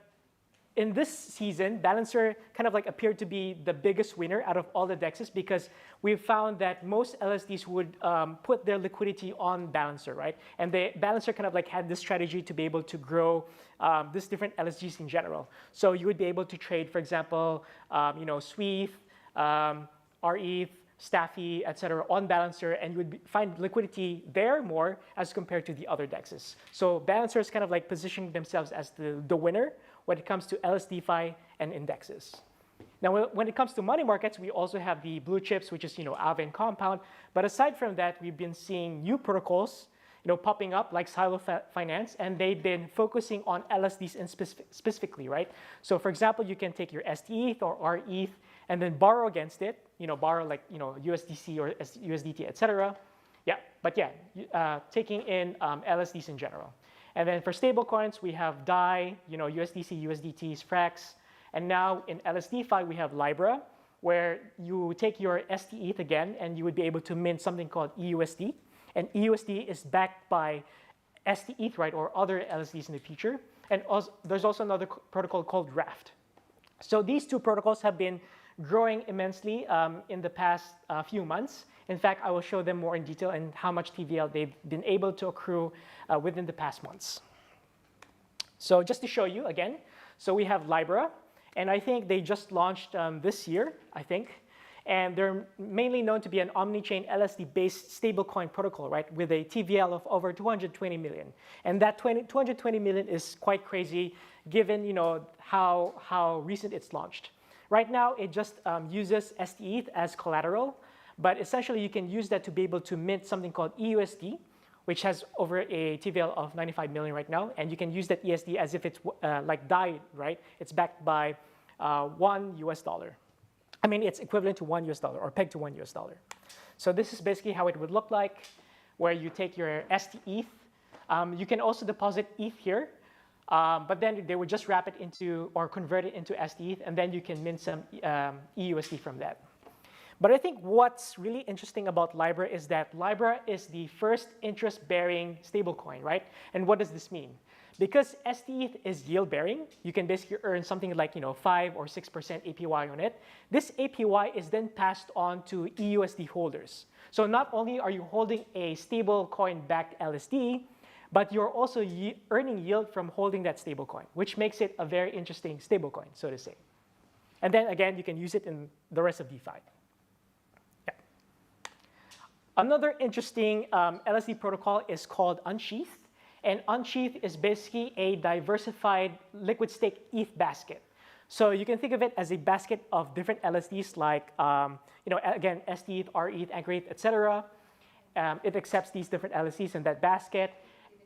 in this season, Balancer kind of appeared to be the biggest winner out of all the DEXs because we've found that most LSDs would put their liquidity on Balancer, right? And the Balancer kind of had this strategy to be able to grow these different LSDs in general. So you would be able to trade, for example, Swift, RETH, Staffy, et cetera, on Balancer, and you would find liquidity there more as compared to the other DEXs. So Balancer is kind of positioning themselves as the winner when it comes to LSDfi and indexes. Now, when it comes to money markets, we also have the blue chips, which is Aave and Compound. But aside from that, we've been seeing new protocols popping up like Silo Finance, and they've been focusing on LSDs specifically, right? So for example, you can take your STETH or RETH and then borrow against it, borrow USDC or USDT, et cetera. Yeah, but yeah, taking in LSDs in general. And then for stablecoins, we have DAI, USDC, USDTs, Frax, And now in LSDfi, we have Libra, where you take your STETH again, and you would be able to mint something called EUSD. And EUSD is backed by STETH, right, or other LSDs in the future. And also, there's also another protocol called Raft. So these two protocols have been growing immensely in the past few months. In fact, I will show them more in detail and how much TVL they've been able to accrue within the past months. So just to show you again, so we have Libra, and I think they just launched this year, I think. And they're mainly known to be an omni-chain LSD-based stablecoin protocol, right, with a TVL of over 220 million. And that 220 million is quite crazy, given how recent it's launched. Right now, it just uses STETH as collateral, but essentially you can use that to be able to mint something called EUSD, which has over a TVL of 95 million right now, and you can use that ESD as if it's like DAI, right? It's backed by $1. I mean, it's equivalent to $1 or pegged to $1. So this is basically how it would look like, where you take your STETH. You can also deposit ETH here, but then they would just wrap it into or convert it into STETH, and then you can mint some EUSD from that. But I think what's really interesting about Libra is that Libra is the first interest-bearing stablecoin, right? And what does this mean? Because STETH is yield-bearing, you can basically earn something like 5 or 6% APY on it. This APY is then passed on to EUSD holders. So not only are you holding a stablecoin-backed LSD, but you're also earning yield from holding that stablecoin, which makes it a very interesting stablecoin, so to say. And then again, you can use it in the rest of DeFi. Yeah. Another interesting LSD protocol is called Unsheath. And Unsheath is basically a diversified liquid stake ETH basket. So you can think of it as a basket of different LSDs like, again, STETH, RETH, AnchorETH, etc. It accepts these different LSDs in that basket.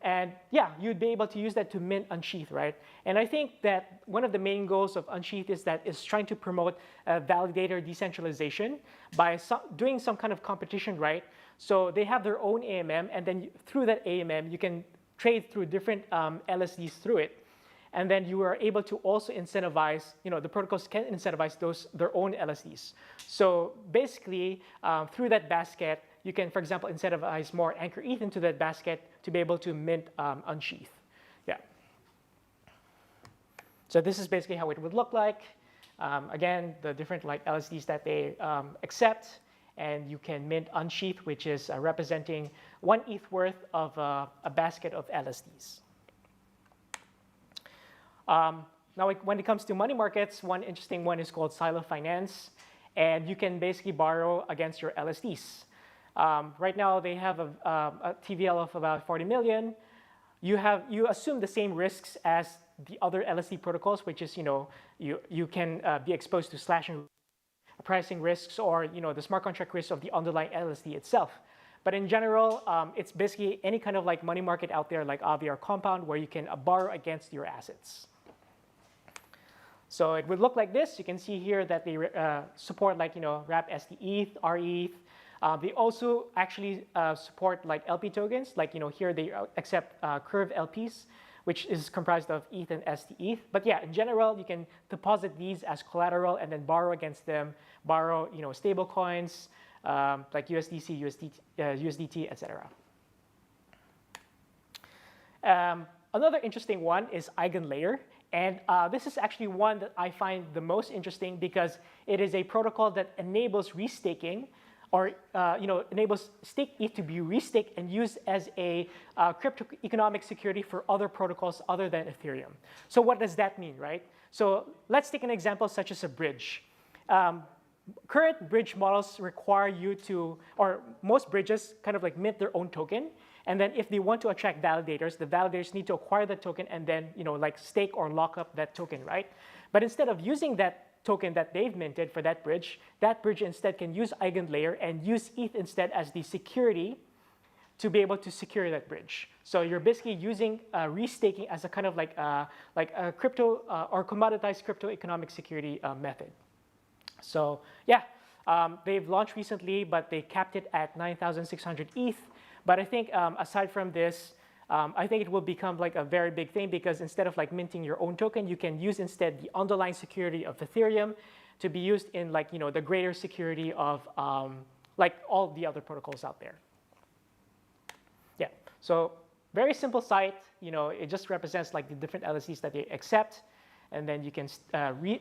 And yeah, you'd be able to use that to mint Unsheath, right? And I think that one of the main goals of Unsheath is that it's trying to promote validator decentralization by doing some kind of competition, right? So they have their own AMM, and then through that AMM, you can trade through different LSDs through it. And then you are able to also incentivize, the protocols can incentivize their own LSDs. So basically, through that basket, you can, for example, incentivize more AnchorETH into that basket to be able to mint Unsheath. Yeah. So this is basically how it would look like. Again, the different LSDs that they accept. And you can mint Unsheath, which is representing 1 ETH worth of a basket of LSDs. Now, when it comes to money markets, one interesting one is called Silo Finance. And you can basically borrow against your LSDs. Right now, they have a TVL of about 40 million. You assume the same risks as the other LSD protocols, which is, you can be exposed to slashing pricing risks or the smart contract risks of the underlying LSD itself. But in general, it's basically any kind of money market out there like Avi or Compound where you can borrow against your assets. So it would look like this. You can see here that they support wrap STETH, RETH. They also actually support LP tokens. Here they accept Curve LPs, which is comprised of ETH and STETH. But yeah, in general, you can deposit these as collateral and then borrow against them, borrow stable coins like USDC, USDT, etc. Another interesting one is EigenLayer. And this is actually one that I find the most interesting because it is a protocol that enables restaking or enables stake ETH to be restaked and used as a crypto economic security for other protocols other than Ethereum. So what does that mean, right? So let's take an example such as a bridge. Current bridge models require you to, or most bridges kind of mint their own token. And then if they want to attract validators, the validators need to acquire the token and then stake or lock up that token, right? But instead of using that token that they've minted for that bridge instead can use EigenLayer and use ETH instead as the security to be able to secure that bridge. So you're basically using restaking as a kind of like a crypto or commoditized crypto economic security method. So yeah, they've launched recently, but they capped it at 9,600 ETH. But I think aside from this, I think it will become like a very big thing because instead of like minting your own token, you can use instead the underlying security of Ethereum to be used in like, the greater security of like all the other protocols out there. Yeah, so very simple site. It just represents like the different LSDs that they accept. And then you can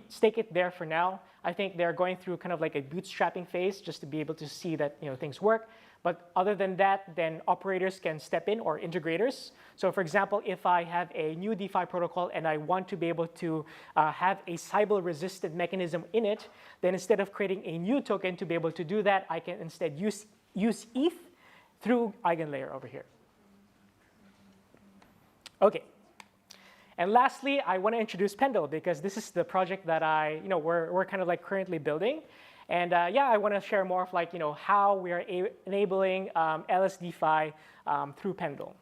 stake it there for now. I think they're going through kind of like a bootstrapping phase just to be able to see that things work. But other than that, then operators can step in, or integrators. So for example, if I have a new DeFi protocol and I want to be able to have a Sybil-resistant mechanism in it, then instead of creating a new token to be able to do that, I can instead use ETH through EigenLayer over here. OK. And lastly, I want to introduce Pendle because this is the project that we're kind of like currently building. And yeah, I want to share more of like, how we are enabling LSDfi through Pendle.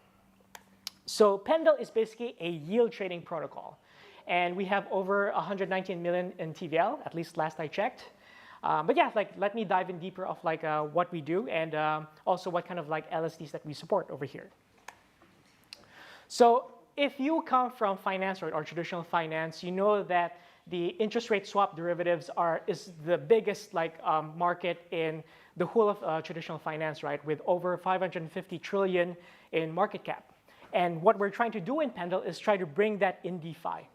So Pendle is basically a yield trading protocol. And we have over 119 million in TVL, at least last I checked. But yeah, like let me dive in deeper of like what we do and also what kind of like LSDs that we support over here. So if you come from finance or traditional finance, you know that the interest rate swap derivatives is the biggest like market in the whole of traditional finance, right? With over 550 trillion in market cap. And what we're trying to do in Pendle is try to bring that in DeFi.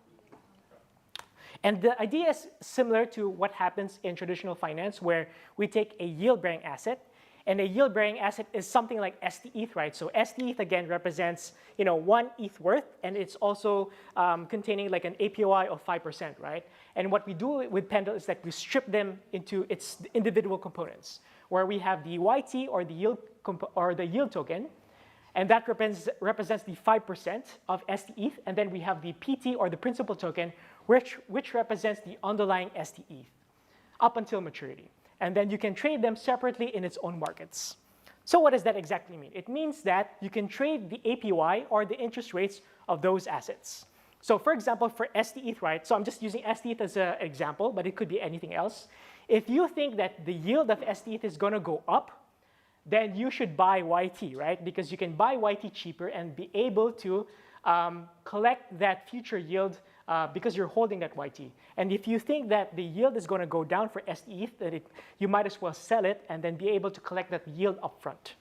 And the idea is similar to what happens in traditional finance, where we take a yield-bearing asset. And a yield-bearing asset is something like STETH, right? So STETH, again, represents 1 ETH worth, and it's also containing like an APY of 5%, right? And what we do with Pendle is that we strip them into its individual components, where we have the YT or the yield token, and that represents the 5% of STETH, and then we have the PT or the principal token, which represents the underlying STETH up until maturity. And then you can trade them separately in its own markets. So what does that exactly mean? It means that you can trade the APY or the interest rates of those assets. So for example, for STETH, right? So I'm just using STETH as an example, but it could be anything else. If you think that the yield of STETH is going to go up, then you should buy YT, right? Because you can buy YT cheaper and be able to collect that future yield because you're holding that YT. And if you think that the yield is going to go down for STETH, then you might as well sell it and then be able to collect that yield upfront.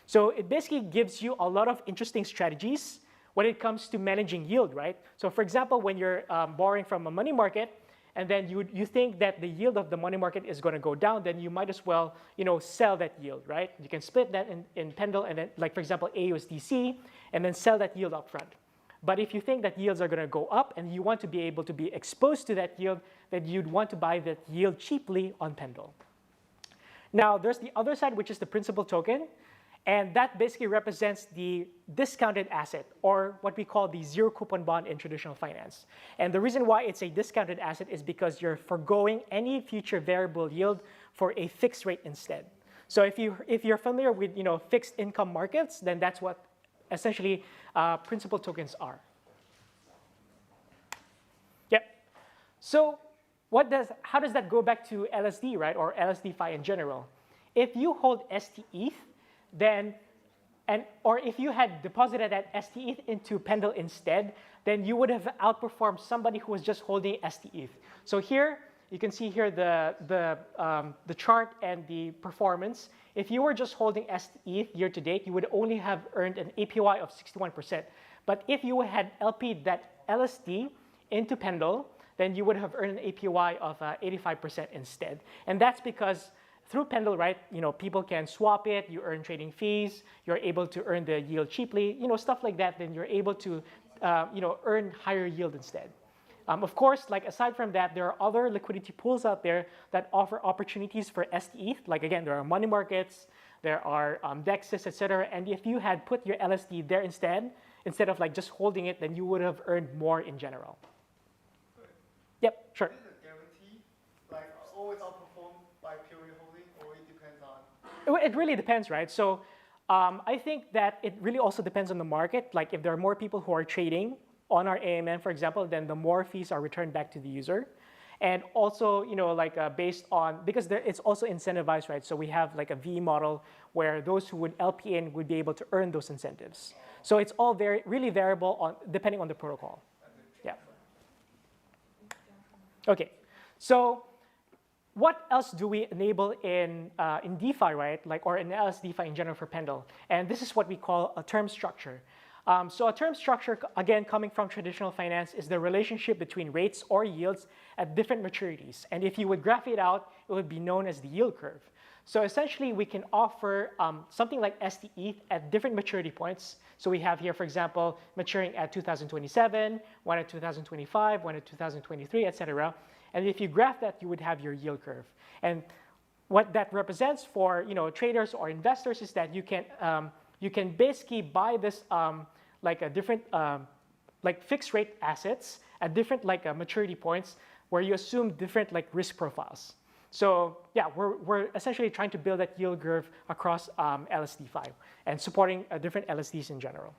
So it basically gives you a lot of interesting strategies when it comes to managing yield, right? So for example, when you're borrowing from a money market, and then you think that the yield of the money market is going to go down, then you might as well sell that yield, right? You can split that in Pendle, and then, like for example, AUSDC, and then sell that yield upfront. But if you think that yields are going to go up and you want to be able to be exposed to that yield, then you'd want to buy that yield cheaply on Pendle. Now, there's the other side, which is the principal token. And that basically represents the discounted asset, or what we call the zero coupon bond in traditional finance. And the reason why it's a discounted asset is because you're forgoing any future variable yield for a fixed rate instead. So if you're familiar with fixed income markets, then that's what essentially principal tokens are. Yep. So how does that go back to LSD, right, or LSDfi in general? If you hold STETH, or if you had deposited that STETH into Pendle instead, then you would have outperformed somebody who was just holding STETH. So here you can see here the chart and the performance. If you were just holding STETH year to date, you would only have earned an APY of 61%. But if you had LP'd that LSD into Pendle, then you would have earned an APY of 85% instead. And that's because through Pendle, right, people can swap it, you earn trading fees, you're able to earn the yield cheaply, stuff like that, then you're able to earn higher yield instead. Of course, like aside from that, there are other liquidity pools out there that offer opportunities for STETH. Like again, there are money markets, there are DEXs, etc. And if you had put your LSD there instead of like just holding it, then you would have earned more in general. Yep, sure. Is it a guarantee, like always outperform by purely holding, or it depends on? It really depends, right? So I think that it really also depends on the market. Like if there are more people who are trading on our AMM, for example, then the more fees are returned back to the user. And also, based on, because it's also incentivized, right? So we have like a V model where those who would LP in would be able to earn those incentives. So it's all really variable depending on the protocol. Yeah. Okay. So what else do we enable in DeFi, right? Or in LSDfi in general for Pendle? And this is what we call a term structure. So a term structure, again, coming from traditional finance, is the relationship between rates or yields at different maturities. And if you would graph it out, it would be known as the yield curve. So essentially, we can offer something like STETH at different maturity points. So we have here, for example, maturing at 2027, one at 2025, one at 2023, et cetera. And if you graph that, you would have your yield curve. And what that represents for traders or investors is that you can basically buy this like a different like fixed rate assets at different maturity points where you assume different risk profiles. So yeah, we're essentially trying to build that yield curve across LSDfi and supporting different LSDs in general.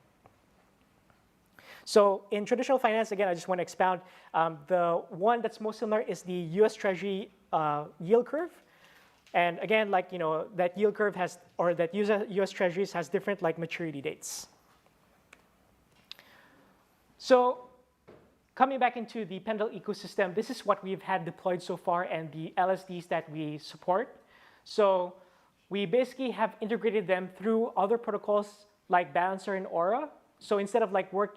So in traditional finance, again, I just want to expound. The one that's most similar is the U.S. Treasury yield curve. And again, that yield curve has, or that U.S. Treasuries has different maturity dates. So coming back into the Pendle ecosystem, this is what we've had deployed so far and the LSDs that we support. So we basically have integrated them through other protocols like Balancer and Aura. So instead of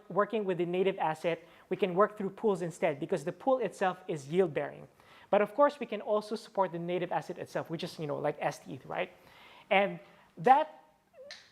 working with the native asset, we can work through pools instead because the pool itself is yield bearing. But of course, we can also support the native asset itself, which is like STETH, right? And that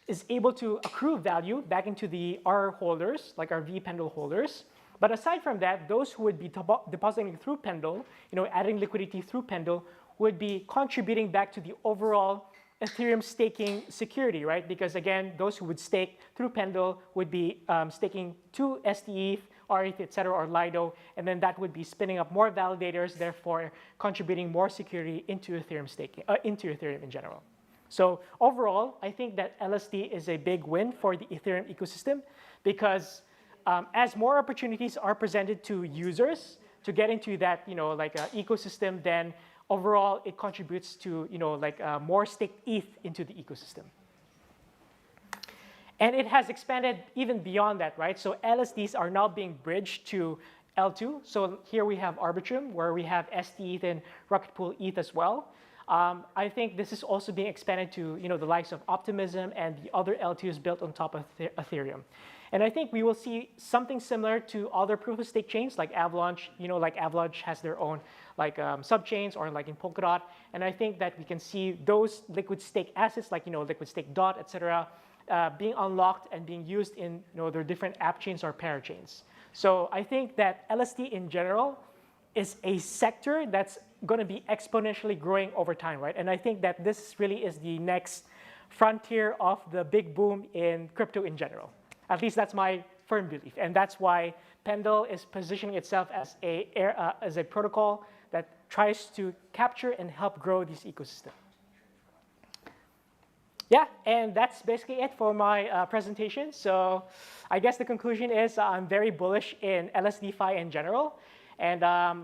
is able to accrue value back into our holders, like our vPendle holders. But aside from that, those who would be depositing through Pendle, adding liquidity through Pendle, would be contributing back to the overall Ethereum staking security, right? Because again, those who would stake through Pendle would be staking to STETH, ETH, et cetera, or Lido, and then that would be spinning up more validators, therefore contributing more security into Ethereum staking, into Ethereum in general. So overall, I think that LSD is a big win for the Ethereum ecosystem because as more opportunities are presented to users to get into that, ecosystem, then overall it contributes to, more staked ETH into the ecosystem. And it has expanded even beyond that, right? So LSDs are now being bridged to L2. So here we have Arbitrum, where we have STETH and Rocket Pool ETH as well. I think this is also being expanded to the likes of Optimism and the other L2s built on top of Ethereum. And I think we will see something similar to other proof-of-stake chains like Avalanche. Avalanche has their own subchains, or in Polkadot. And I think that we can see those liquid stake assets like liquid stake DOT, et cetera, being unlocked and being used in their different app chains or parachains. So I think that LSD in general is a sector that's going to be exponentially growing over time, right? And I think that this really is the next frontier of the big boom in crypto in general. At least that's my firm belief. And that's why Pendle is positioning itself as a protocol that tries to capture and help grow this ecosystem. Yeah, and that's basically it for my presentation. So I guess the conclusion is I'm very bullish in LSDfi in general. And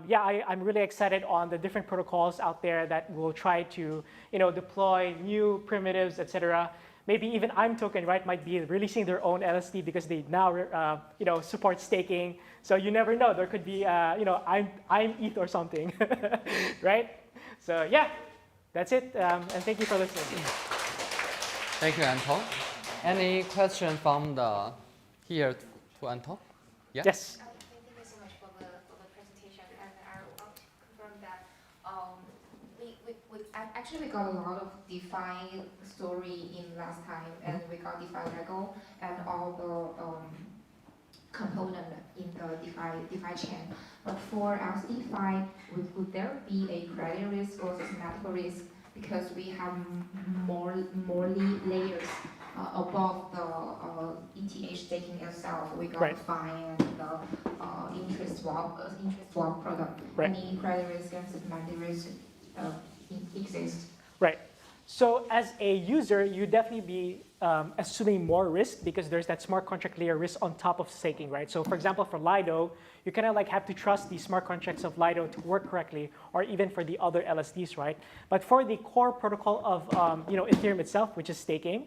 yeah, I'm really excited on the different protocols out there that will try to deploy new primitives, et cetera. Maybe even imToken, right, might be releasing their own LSD because they now support staking. So you never know. There could be I'm ETH or something, right? So yeah, that's it. And thank you for listening. Thank you, Anton. Any question from here to Anton? Yeah? Yes. Thank you so much for the presentation. And I want to confirm that we got a lot of DeFi story in last time, and we got DeFi Lego and all the component in the DeFi chain. But for LSDfi, would there be a credit risk or systematic risk because we have more layers above the ETH staking itself? We got Right. FI and the interest swap product. Right. Any credit risk and systematic risk exist? Right. So as a user, you definitely be assuming more risk because there's that smart contract layer risk on top of staking, right? So for example, for Lido, you kind of like have to trust the smart contracts of Lido to work correctly, or even for the other LSDs, right? But for the core protocol of Ethereum itself, which is staking,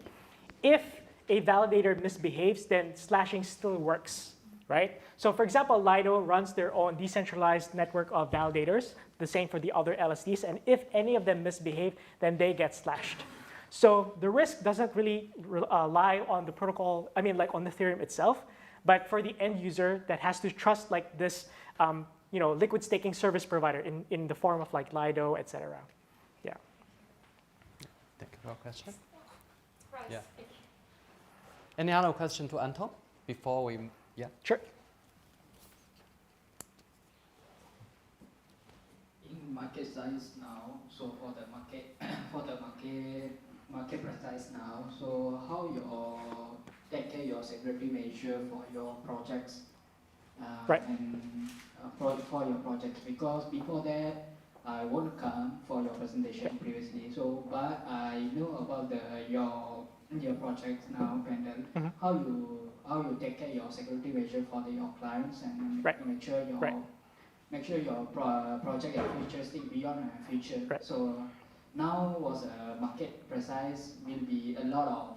if a validator misbehaves, then slashing still works, right? So for example, Lido runs their own decentralized network of validators, the same for the other LSDs, and if any of them misbehave, then they get slashed. So the risk doesn't really lie on the protocol, like on Ethereum itself, but for the end user that has to trust like this liquid staking service provider in the form of like Lido, etc. Yeah. Thank you for your question. Right. Yeah. Any other question to Anton before we? Yeah. Sure. In market size now, so for the market price now, so how you take care your security measure for your projects Right. and for your projects, because before that I won't come for your presentation previously, so but I know about your projects now, Brandon. Mhm. How you take care your security measure for your clients and Right. make sure your Right. project and futuristic beyond future. Right. So now was a market precise will be a lot of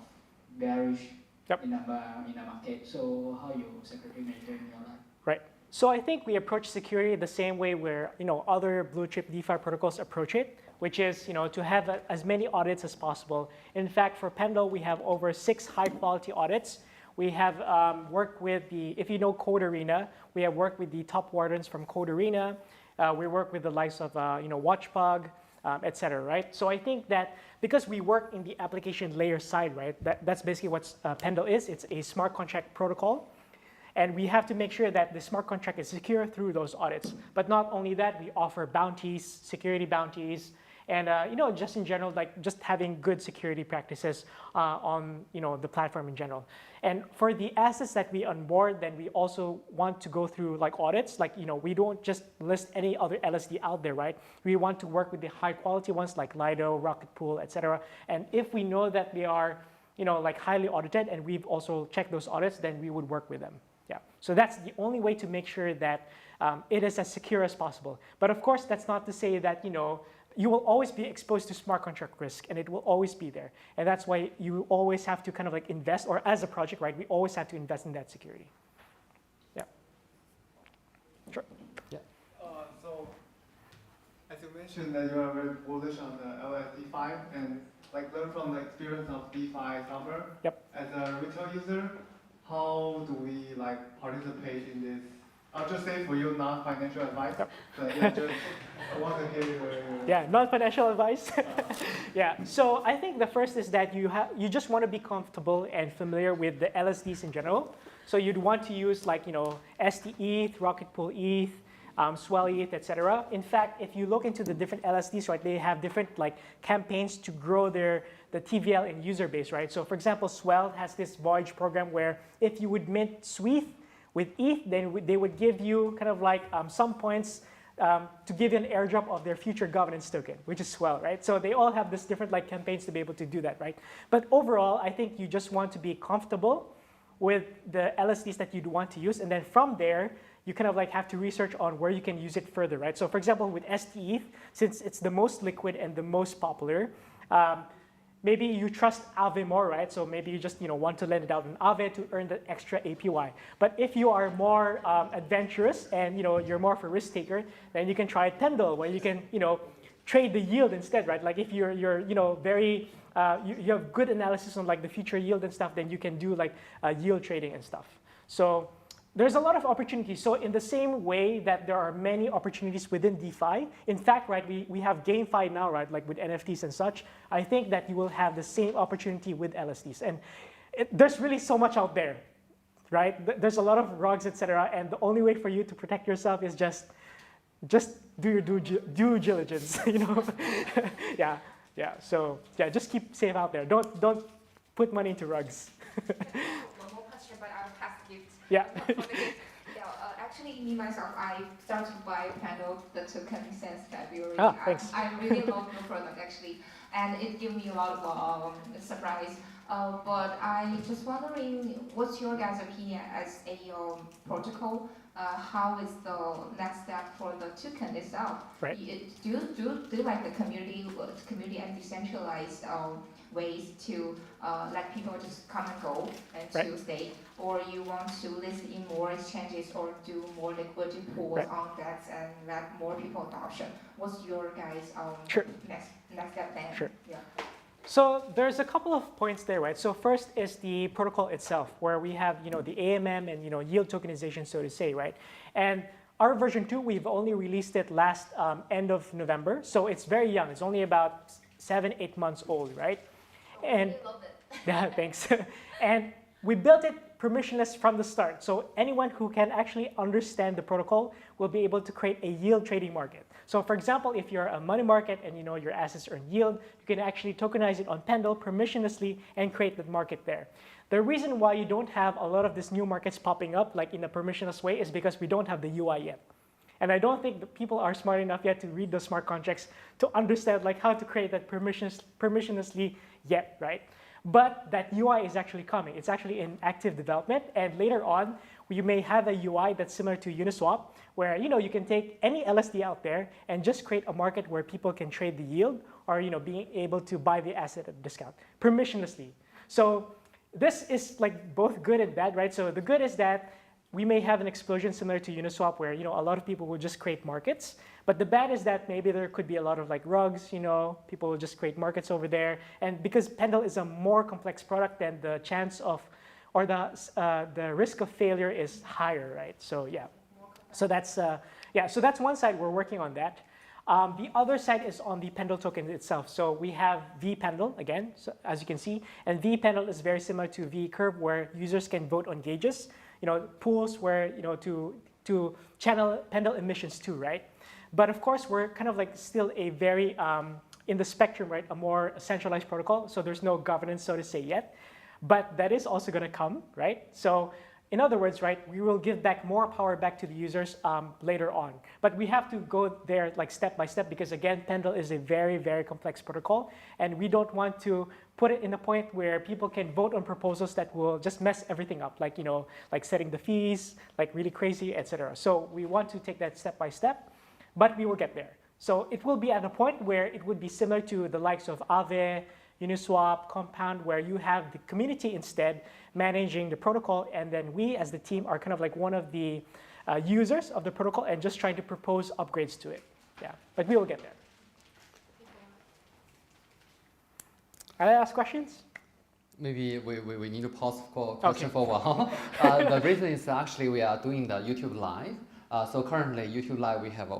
bearish Yep. in the market. So how you security measure in your life? Right. So I think we approach security the same way where other blue chip DeFi protocols approach it, which is to have as many audits as possible. In fact, for Pendle, we have over 6 high-quality audits. We have worked with if you know Code Arena, we have worked with the top wardens from Code Arena. We work with the likes of Watchpug, etc. Right. So I think that because we work in the application layer side, right, that's basically what Pendle is. It's a smart contract protocol. And we have to make sure that the smart contract is secure through those audits. But not only that, we offer bounties, security bounties, and just in general, like just having good security practices on the platform in general. And for the assets that we onboard, then we also want to go through like audits. Like we don't just list any other LSD out there, right? We want to work with the high quality ones like Lido, Rocket Pool, etc. And if we know that they are like highly audited, and we've also checked those audits, then we would work with them. Yeah, so that's the only way to make sure that it is as secure as possible. But of course, that's not to say that you will always be exposed to smart contract risk, and it will always be there. And that's why you always have to kind of like invest, or as a project, right, we always have to invest in that security. Yeah. Sure. Yeah. So, as you mentioned that you are very bullish on the LSDfi and like learn from the experience of DeFi summer. Yep. As a retail user, how do we like participate in this? I'll just say for you, not financial advice. Yep. But yeah, just I want to hear your. Yeah, non-financial advice. Yeah, so I think the first is that you just want to be comfortable and familiar with the LSDs in general. So you'd want to use like STETH, Rocket Pool ETH, Swell ETH, etc. In fact, if you look into the different LSDs, right, they have different like campaigns to grow the TVL and user base, right? So for example, Swell has this Voyage program where if you would mint SWEETH with ETH, then they would give you kind of like some points to give you an airdrop of their future governance token, which is Swell, right? So they all have this different like campaigns to be able to do that, right? But overall, I think you just want to be comfortable with the LSDs that you'd want to use, and then from there, you kind of like have to research on where you can use it further, right? So for example, with STETH, since it's the most liquid and the most popular, maybe you trust Aave more, right? So maybe you just want to lend it out in Aave to earn the extra APY. But if you are more adventurous and you're more of a risk taker, then you can try Pendle, where you can trade the yield instead, right? Like if you're very you have good analysis on like the future yield and stuff, then you can do like yield trading and stuff. So there's a lot of opportunities. So in the same way that there are many opportunities within DeFi, in fact, right, we have GameFi now, right, like with NFTs and such. I think that you will have the same opportunity with LSDs. And there's really so much out there, right? There's a lot of rugs, etc. And the only way for you to protect yourself is just do your due diligence, Yeah, yeah. So yeah, just keep safe out there. Don't put money into rugs. One more question, but I'll pass the gift. Yeah. Actually, me myself, I started to buy Pendle, the token since February. Thanks. I really love the product actually, and it gave me a lot of surprise. But I just wondering, what's your guys' opinion as a protocol? How is the next step for the token itself? Right. Do you like the community and decentralized ways to let people just come and go and to stake, or you want to list in more exchanges or do more liquidity pools on DEX and let more people adoption? What's your guys' next step then? Sure. Yeah. So there's a couple of points there, right? So first is the protocol itself, where we have the AMM and yield tokenization, so to say, right? And our version 2, we've only released it last end of November, so it's very young. It's only about 7-8 months old, right? And I love it. yeah, thanks. And we built it permissionless from the start, so anyone who can actually understand the protocol will be able to create a yield trading market. So for example, if you're a money market and your assets earn yield, you can actually tokenize it on Pendle permissionlessly and create that market there. The reason why you don't have a lot of these new markets popping up like in a permissionless way is because we don't have the UI yet. And I don't think that people are smart enough yet to read the smart contracts to understand like how to create that permissionlessly yet, right? But that UI is actually coming. It's actually in active development, and later on, we may have a UI that's similar to Uniswap, where you can take any LSD out there and just create a market where people can trade the yield, or being able to buy the asset at a discount permissionlessly. So this is like both good and bad, right? So the good is that we may have an explosion similar to Uniswap, where a lot of people will just create markets. But the bad is that maybe there could be a lot of like rugs, people will just create markets over there. And because Pendle is a more complex product, then the chance of, or the risk of failure is higher, right? So yeah, so that's so that's one side. We're working on that. The other side is on the Pendle token itself. So we have vPendle again, so as you can see, and vPendle is very similar to vCurve, where users can vote on gauges, pools where to channel Pendle emissions too, right? But of course, we're kind of like still a very, in the spectrum, right, a more centralized protocol. So there's no governance, so to say, yet. But that is also going to come, right? So in other words, right, we will give back more power back to the users later on. But we have to go there like step by step because, again, Pendle is a very, very complex protocol. And we don't want to put it in a point where people can vote on proposals that will just mess everything up, like, like setting the fees, like really crazy, etc. So we want to take that step by step. But we will get there. So it will be at a point where it would be similar to the likes of Aave, Uniswap, Compound, where you have the community instead managing the protocol, and then we as the team are kind of like one of the users of the protocol and just trying to propose upgrades to it. Yeah, but we will get there. Are there last questions? Maybe we need to pause for question for a while. The reason is actually we are doing the YouTube Live. So currently, YouTube Live, we have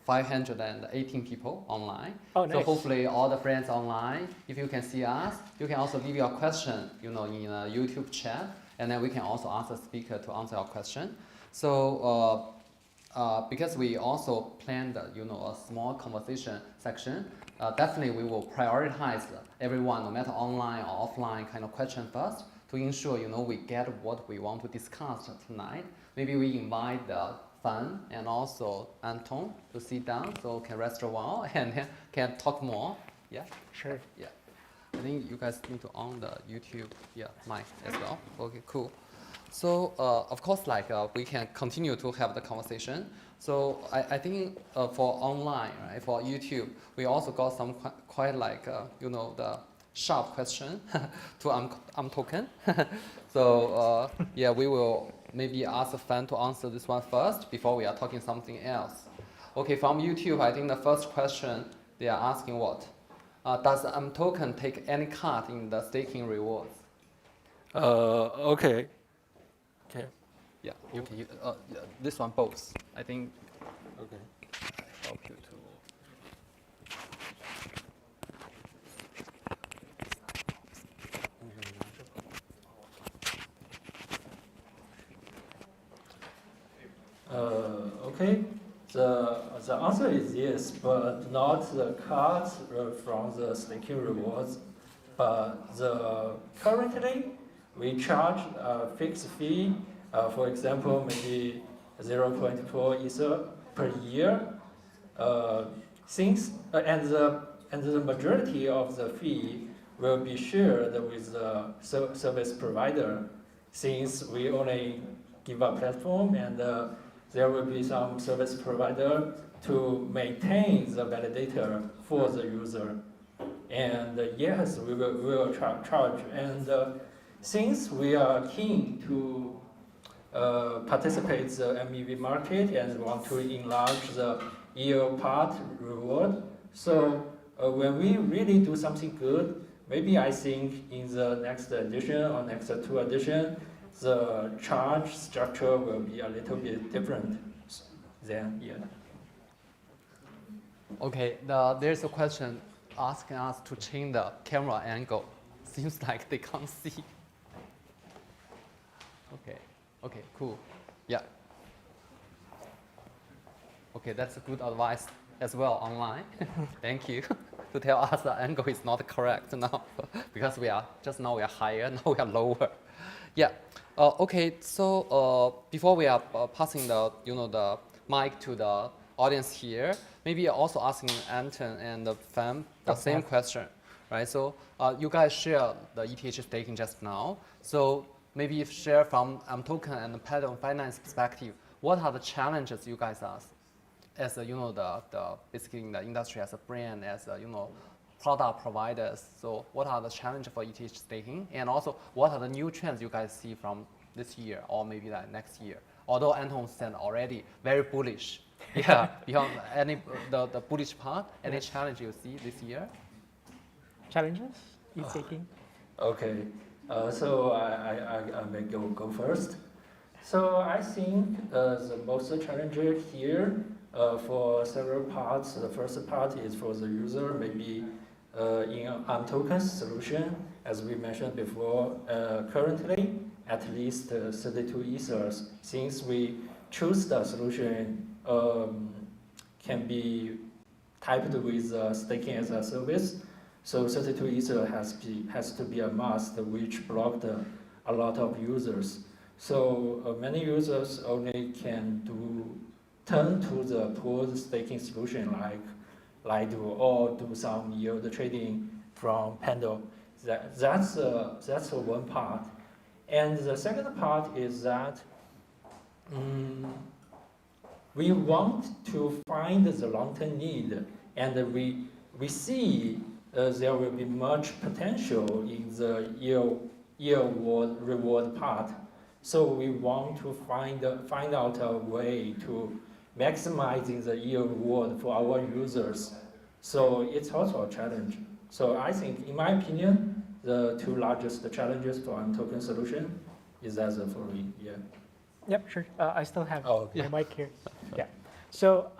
518 people online. Oh, nice. So hopefully all the friends online, if you can see us, you can also leave your question, in a YouTube chat, and then we can also ask the speaker to answer your question. So because we also planned, a small conversation section, definitely we will prioritize everyone, no matter online or offline kind of question first, to ensure, we get what we want to discuss tonight. Maybe we invite the Fan and also Anton to sit down so can rest a while and can talk more. Yeah? Sure. Yeah. I think you guys need to on the YouTube mic as well. Okay, cool. So of course, we can continue to have the conversation. So I think for online, right, for YouTube, we also got some quite the sharp question to imToken. So we will maybe ask a fan to answer this one first before we are talking something else. Okay, from YouTube, I think the first question they are asking what? Does imToken take any cut in the staking rewards? Okay. Yeah, you can. This one both. I think. Okay. I help you to. Okay. The answer is yes, but not the cut from the staking rewards. But currently we charge a fixed fee. For example, maybe 0.4 Ether per year. And the majority of the fee will be shared with the service provider, since we only give a platform, and there will be some service provider to maintain the validator for the user. And yes, we will charge. And since we are keen to participate in the MEV market and want to enlarge the yield part reward, so when we really do something good, maybe I think in the next edition or next two edition, the charge structure will be a little bit different than yeah. Okay, there's a question asking us to change the camera angle. Seems like they can't see. Okay, cool. Yeah. Okay, that's a good advice as well online. Thank you to tell us the angle is not correct now, because we are higher, now we are lower. Yeah. Okay. So before we are passing the the mic to the audience here, maybe also asking Anton and Fan the same question, right? So you guys share the ETH staking just now. So maybe if share from imToken and the Paddle Finance perspective, what are the challenges you guys have as the basically in the industry as a brand, as product providers? So what are the challenges for ETH staking, and also what are the new trends you guys see from this year or maybe like next year? Although Anton said already very bullish, yeah. Beyond the bullish part, any challenge you see this year? Challenges ETH staking? Okay, so I may go first. So I think the most challenging here for several parts. The first part is for the user, maybe in imToken solution, as we mentioned before, currently at least 32 ethers. Since we choose the solution can be typed with staking as a service, so 32 ether has to be a must, which blocked a lot of users. So many users only can turn to the pooled staking solution like Lido or do some yield trading from Pendle. That's one part. And the second part is that we want to find the long-term need, and we see there will be much potential in the yield reward part. So we want to find out a way to maximizing the yield reward for our users. So it's also a challenge. So I think, in my opinion, the two largest challenges for imToken solution is as the following. Yeah. Yep, sure. I still have okay. my mic here. Yeah. So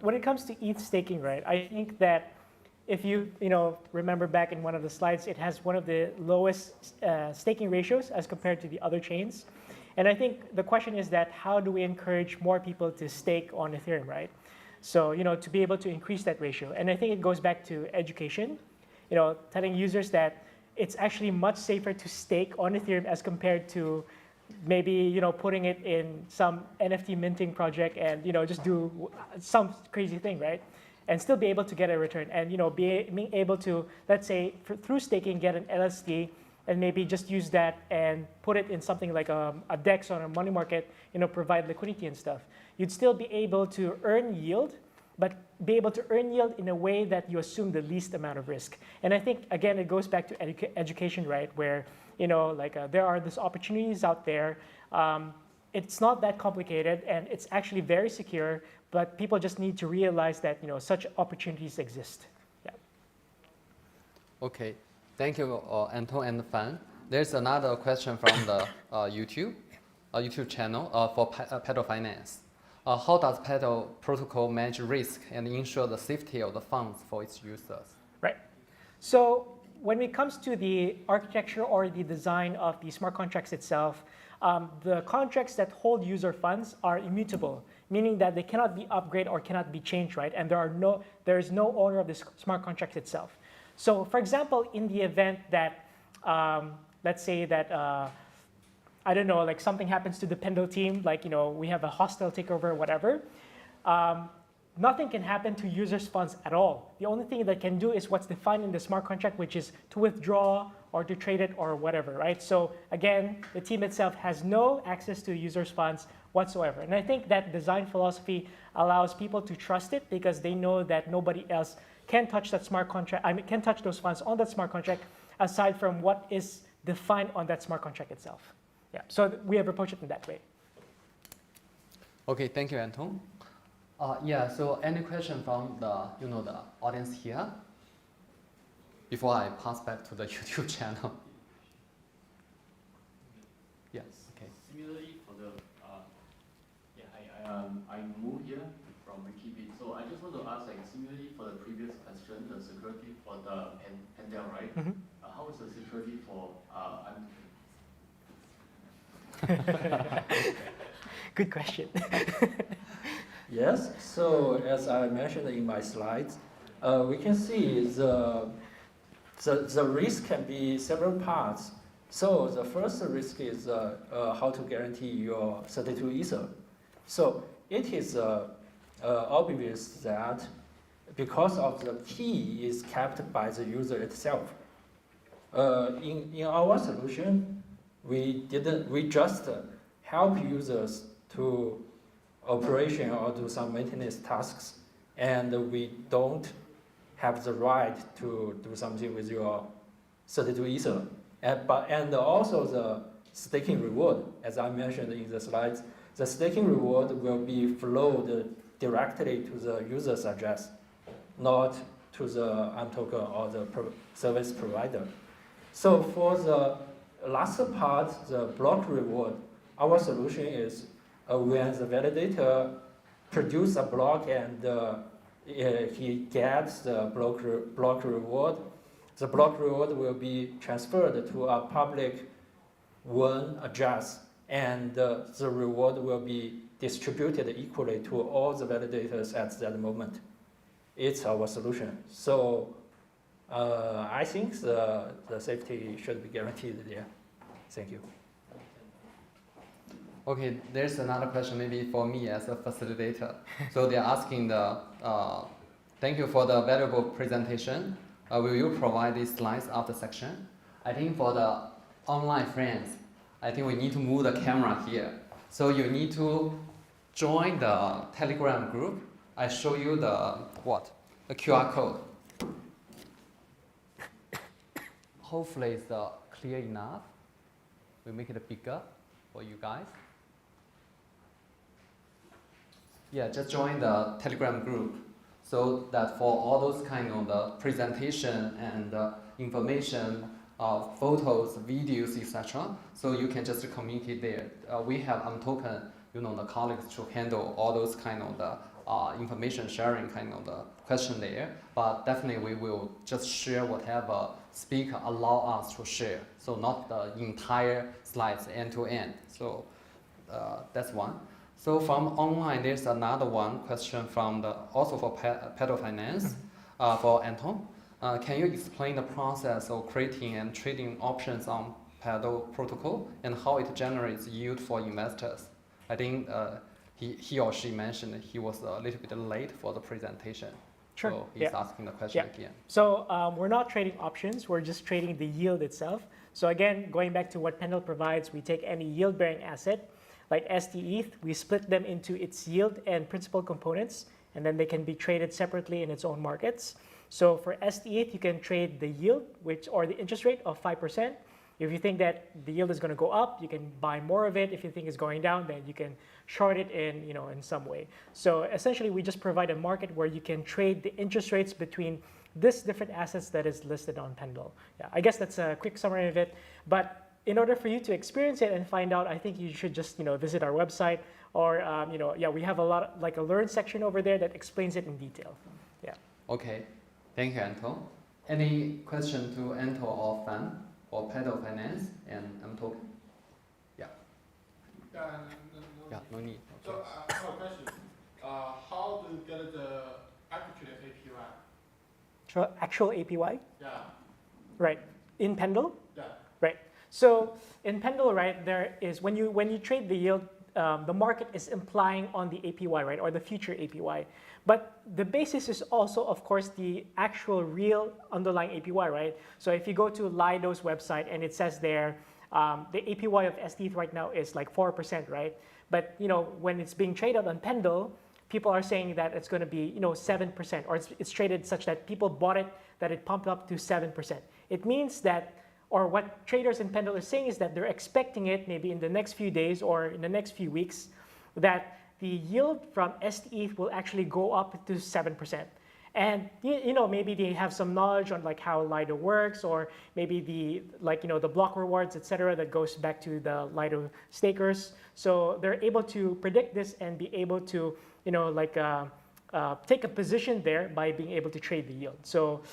when it comes to ETH staking, right? I think that if you remember back in one of the slides, it has one of the lowest staking ratios as compared to the other chains. And I think the question is that how do we encourage more people to stake on Ethereum, right? So to be able to increase that ratio. And I think it goes back to education, telling users that it's actually much safer to stake on Ethereum as compared to maybe putting it in some NFT minting project and just do some crazy thing, right? And still be able to get a return, and being able to, let's say through staking, get an LSD and maybe just use that and put it in something like a DEX or a money market, provide liquidity and stuff. You'd still be able to earn yield, but be able to earn yield in a way that you assume the least amount of risk. And I think, again, it goes back to education, right? Where, there are these opportunities out there. It's not that complicated, and it's actually very secure, but people just need to realize that, such opportunities exist. Yeah. Okay. Thank you, Anton and Fan. There's another question from the YouTube channel for Paddle Finance. How does Paddle protocol manage risk and ensure the safety of the funds for its users? Right. So when it comes to the architecture or the design of the smart contracts itself, the contracts that hold user funds are immutable, meaning that they cannot be upgraded or cannot be changed, right? And there is no owner of the smart contract itself. So for example, in the event that, let's say that, I don't know, like something happens to the Pendle team, like, we have a hostile takeover or whatever, nothing can happen to users' funds at all. The only thing that can do is what's defined in the smart contract, which is to withdraw or to trade it or whatever, right? So again, the team itself has no access to users' funds whatsoever. And I think that design philosophy allows people to trust it because they know that nobody else can touch that smart contract, can touch those funds on that smart contract aside from what is defined on that smart contract itself. Yeah, so we have approached it in that way. Okay, thank you, Anton. Yeah, so any question from the, the audience here? Before I pass back to the YouTube channel. Yes, okay. Similarly, for the, I moved here from Wikibit, so I just want to ask, like, similarly for the previous question, the security for the Pendel, right? Mm-hmm. How is the security for Good question. Yes, so as I mentioned in my slides, we can see the risk can be several parts. So the first risk is how to guarantee your 32 Ether. So it is obvious that because of the key is kept by the user itself. In our solution, we just help users to operation or do some maintenance tasks, and we don't have the right to do something with your 32 Ether. And also the staking reward, as I mentioned in the slides, the staking reward will be flowed directly to the user's address, not to the imToken or the service provider. So for the last part, the block reward, our solution is when the validator produces a block and he gets the block reward, the block reward will be transferred to a public one address, and the reward will be distributed equally to all the validators at that moment. It's our solution. So I think the safety should be guaranteed there. Thank you. Okay, there's another question maybe for me as a facilitator. So they're asking thank you for the valuable presentation. Will you provide these slides after section? I think for the online friends, I think we need to move the camera here. So you need to join the Telegram group. I show you the QR code. Hopefully it's clear enough. We make it bigger for you guys. Yeah, just join the Telegram group so that for all those kind of the presentation and information, photos, videos, etc. So you can just communicate there. We have imToken, the colleagues to handle all those kind of the information sharing kind of the question there. But definitely we will just share whatever speaker allow us to share. So not the entire slides end to end. So that's one. So from online, there's another one question from also for Pedal Finance, for Anton. Can you explain the process of creating and trading options on Pedal protocol and how it generates yield for investors? I think he or she mentioned he was a little bit late for the presentation. Sure. So he's asking the question again. So we're not trading options, we're just trading the yield itself. So again, going back to what Pendle provides, we take any yield-bearing asset, like STETH, we split them into its yield and principal components, and then they can be traded separately in its own markets. So for STETH, you can trade the yield, or the interest rate of 5%. If you think that the yield is going to go up, you can buy more of it. If you think it's going down, then you can short it in some way. So essentially, we just provide a market where you can trade the interest rates between this different assets that is listed on Pendle. Yeah, I guess that's a quick summary of it. But in order for you to experience it and find out, I think you should just visit our website, or we have a lot like a learn section over there that explains it in detail. Yeah. Okay, thank you, Anton. Any question to Anton or Fan or Pedal Finance and imToken? Yeah. Yeah, no need. Okay. So I have a question. How do you get the actual APY? So actual APY? Yeah. Right. In Pendle? Yeah. Right. So in Pendle, right, there is when you trade the yield, the market is implying on the APY, right, or the future APY. But the basis is also, of course, the actual real underlying APY, right? So if you go to Lido's website and it says there, the APY of STETH right now is like 4%, right? But when it's being traded on Pendle, people are saying that it's going to be 7%, or it's traded such that people bought it, that it pumped up to 7%. It means that, or what traders in Pendle are saying is that they're expecting it maybe in the next few days or in the next few weeks that the yield from STETH will actually go up to 7%. And maybe they have some knowledge on like how Lido works, or maybe the block rewards, etc., that goes back to the Lido stakers. So they're able to predict this and be able to take a position there by being able to trade the yield. So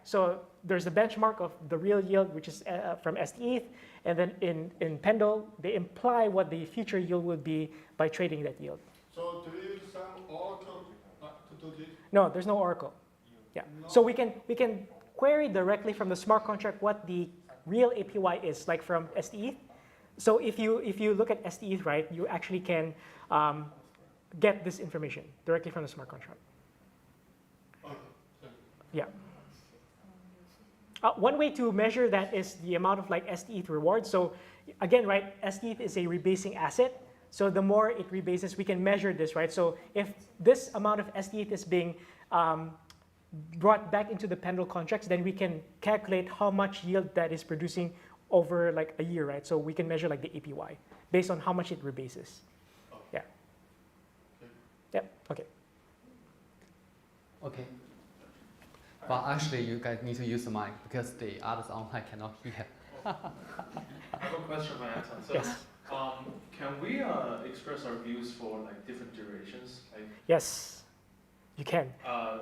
so there's a benchmark of the real yield, which is from STETH, and then in Pendle they imply what the future yield would be by trading that yield. So do you use some oracle to do this? No, there's no oracle. Yeah. No. So we can query directly from the smart contract what the real APY is, like from STETH. So if you look at STETH, right, you actually can get this information directly from the smart contract. Okay. Yeah. One way to measure that is the amount of like STETH rewards. So again, right, STETH is a rebasing asset. So the more it rebases, we can measure this, right? So if this amount of STETH is being brought back into the Pendle contracts, then we can calculate how much yield that is producing over like a year, right? So we can measure like the APY based on how much it rebases. Yeah. Yep. Okay. Okay. But actually, you guys need to use the mic because the others online cannot hear. I have a question for Anton. So, yes. Can we express our views for like different durations? Like, yes, you can. How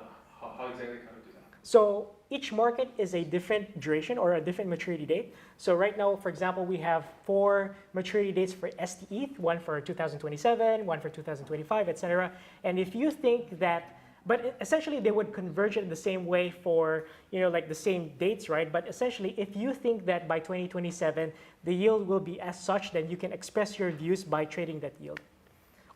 exactly can we do that? So each market is a different duration or a different maturity date. So right now, for example, we have 4 maturity dates for STETH, one for 2027, one for 2025, etc. And if you think that, but essentially they would converge in the same way for like the same dates, right? But essentially, if you think that by 2027 the yield will be as such, then you can express your views by trading that yield.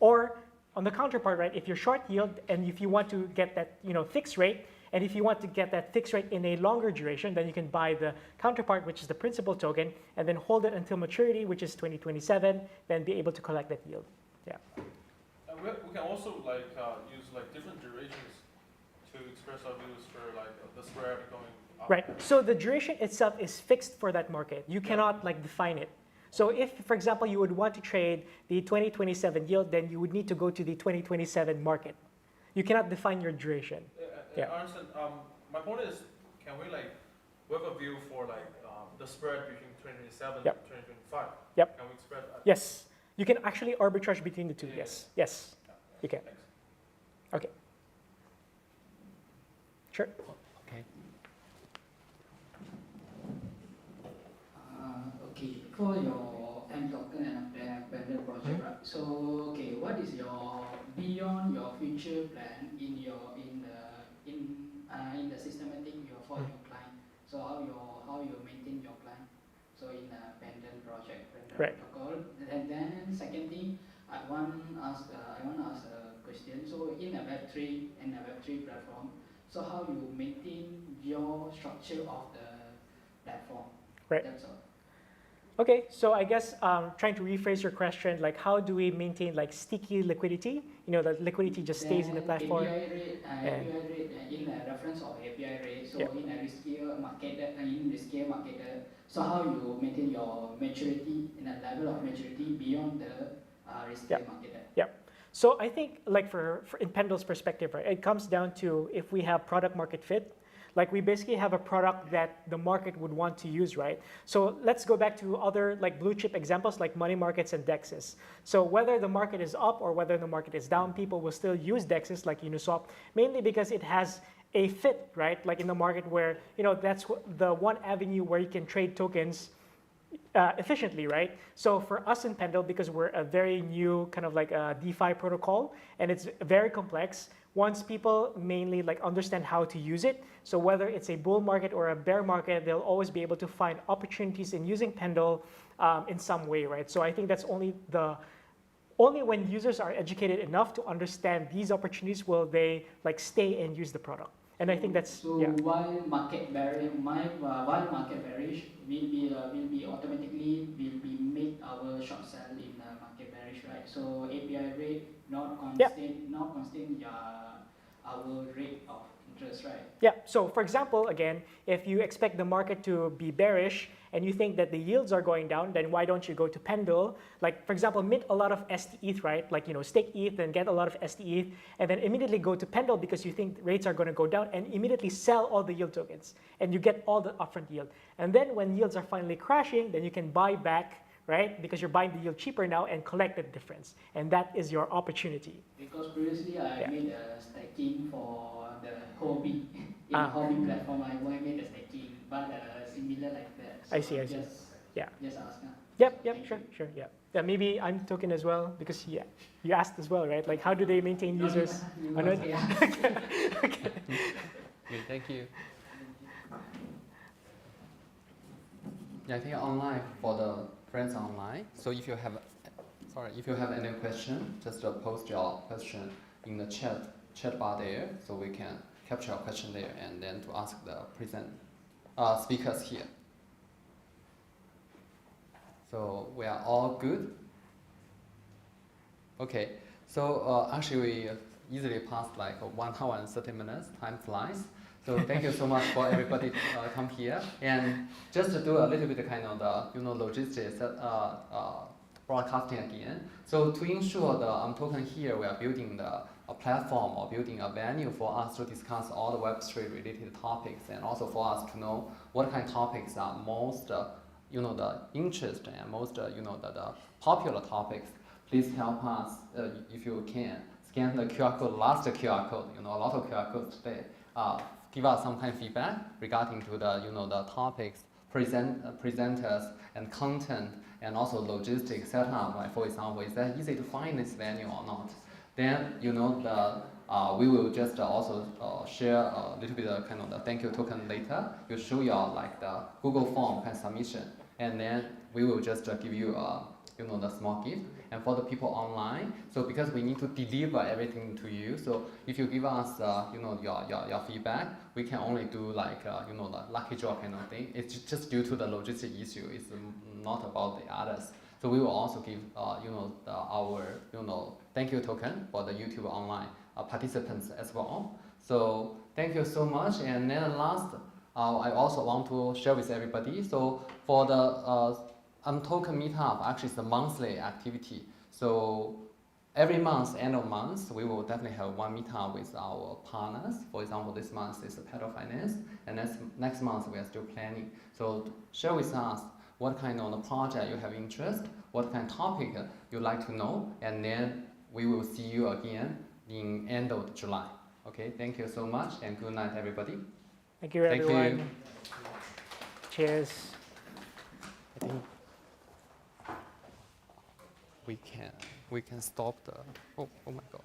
Or on the counterpart, right? If you're short yield and if you want to get that fixed rate, and if you want to get that fixed rate in a longer duration, then you can buy the counterpart, which is the principal token, and then hold it until maturity, which is 2027, then be able to collect that yield. Yeah. We can also use different durations to express our views for the spread going up. Right. So the duration itself is fixed for that market. You cannot define it. So if, for example, you would want to trade the 2027 yield, then you would need to go to the 2027 market. You cannot define your duration. Yeah. I understand. My point is, can we we have a view for the spread between 2027 and 2025? Yep. Can we express that? Yes. You can actually arbitrage between the two. Yeah. Yes. Yes. You can. Thanks. Okay. Sure. Okay. Okay, for your imToken and Pendle project, right? So, okay, what is your beyond your future plan in the systematic for your client? So how you maintain your client? So in a Pendle project, right. protocol, and then second thing, I want to ask a question. So in a Web3 platform, so how you maintain your structure of the platform? Right. That's all. Okay, so I guess trying to rephrase your question, how do we maintain sticky liquidity? That liquidity just stays in the platform. API rate in a reference of API rate. So in a riskier market, so how you maintain your maturity in a level of maturity beyond the riskier market? Yeah. So I think for in Pendle's perspective, right, it comes down to if we have product market fit. We basically have a product that the market would want to use, right? So let's go back to other blue chip examples like money markets and DEXs. So whether the market is up or whether the market is down, people will still use DEXs like Uniswap, mainly because it has a fit, right? In the market where, that's the one avenue where you can trade tokens efficiently, right? So for us in Pendle, because we're a very new kind of a DeFi protocol and it's very complex, once people mainly understand how to use it, so whether it's a bull market or a bear market, they'll always be able to find opportunities in using Pendle in some way, right? So I think that's only the only when users are educated enough to understand these opportunities will they like stay and use the product. And I think that's so yeah. while market bearish, while market bearish will be automatically will be make our short sell in market bearish, right? So API rate not constant, not constant our rate of interest, right? Yeah, so for example, again, if you expect the market to be bearish and you think that the yields are going down, then why don't you go to Pendle? Like, for example, mint a lot of STETH, right? Like, stake ETH and get a lot of STETH, and then immediately go to Pendle because you think rates are going to go down and immediately sell all the yield tokens and you get all the upfront yield. And then when yields are finally crashing, then you can buy back, right? Because you're buying the yield cheaper now and collect the difference. And that is your opportunity. Because previously I made a staking for the hobby. In hobby platform, I made a staking, but similar like that. So I see. Just ask. Yep, sure, yeah. Yeah, maybe imToken as well, because yeah, you asked as well, right? Like, how do they maintain users? Okay, thank you. Yeah, I think online for the friends online. So if you have any question, just post your question in the chat bar there, so we can capture your question there and then to ask the speakers here. So we are all good. Okay. So actually we easily passed like 1 hour and 30 minutes. Time flies. So thank you so much for everybody to come here. And just to do a little bit kind of the logistics broadcasting again. So to ensure the imToken here, we are building a platform or building a venue for us to discuss all the Web3 related topics, and also for us to know what kind of topics are most the interest and most the popular topics. Please help us if you can scan the QR code, last QR code. A lot of QR codes today. Give us some kind of feedback regarding to the the topics, presenters and content, and also logistics setup. Like for example, is that easy to find this venue or not? Then we will just also share a little bit of kind of the thank you token later. You show your like the Google form kind of submission, and then we will just give you the small gift. And for the people online, so because we need to deliver everything to you, so if you give us your feedback, we can only do like the lucky draw kind of thing. It's just due to the logistic issue. It's not about the others. So we will also give our thank you token for the YouTube online participants as well. So thank you so much. And then last, I also want to share with everybody. So for the imToken Meetup, actually it's a monthly activity. So every month, end of month, we will definitely have one meetup with our partners. For example, this month is Pedal Finance, and next month we are still planning. So share with us what kind of project you have interest, what kind of topic you like to know, and then we will see you again in end of July. Okay, thank you so much, and good night, everybody. Thank you, everyone. Thank you. Cheers. I think we can stop the. Oh my God.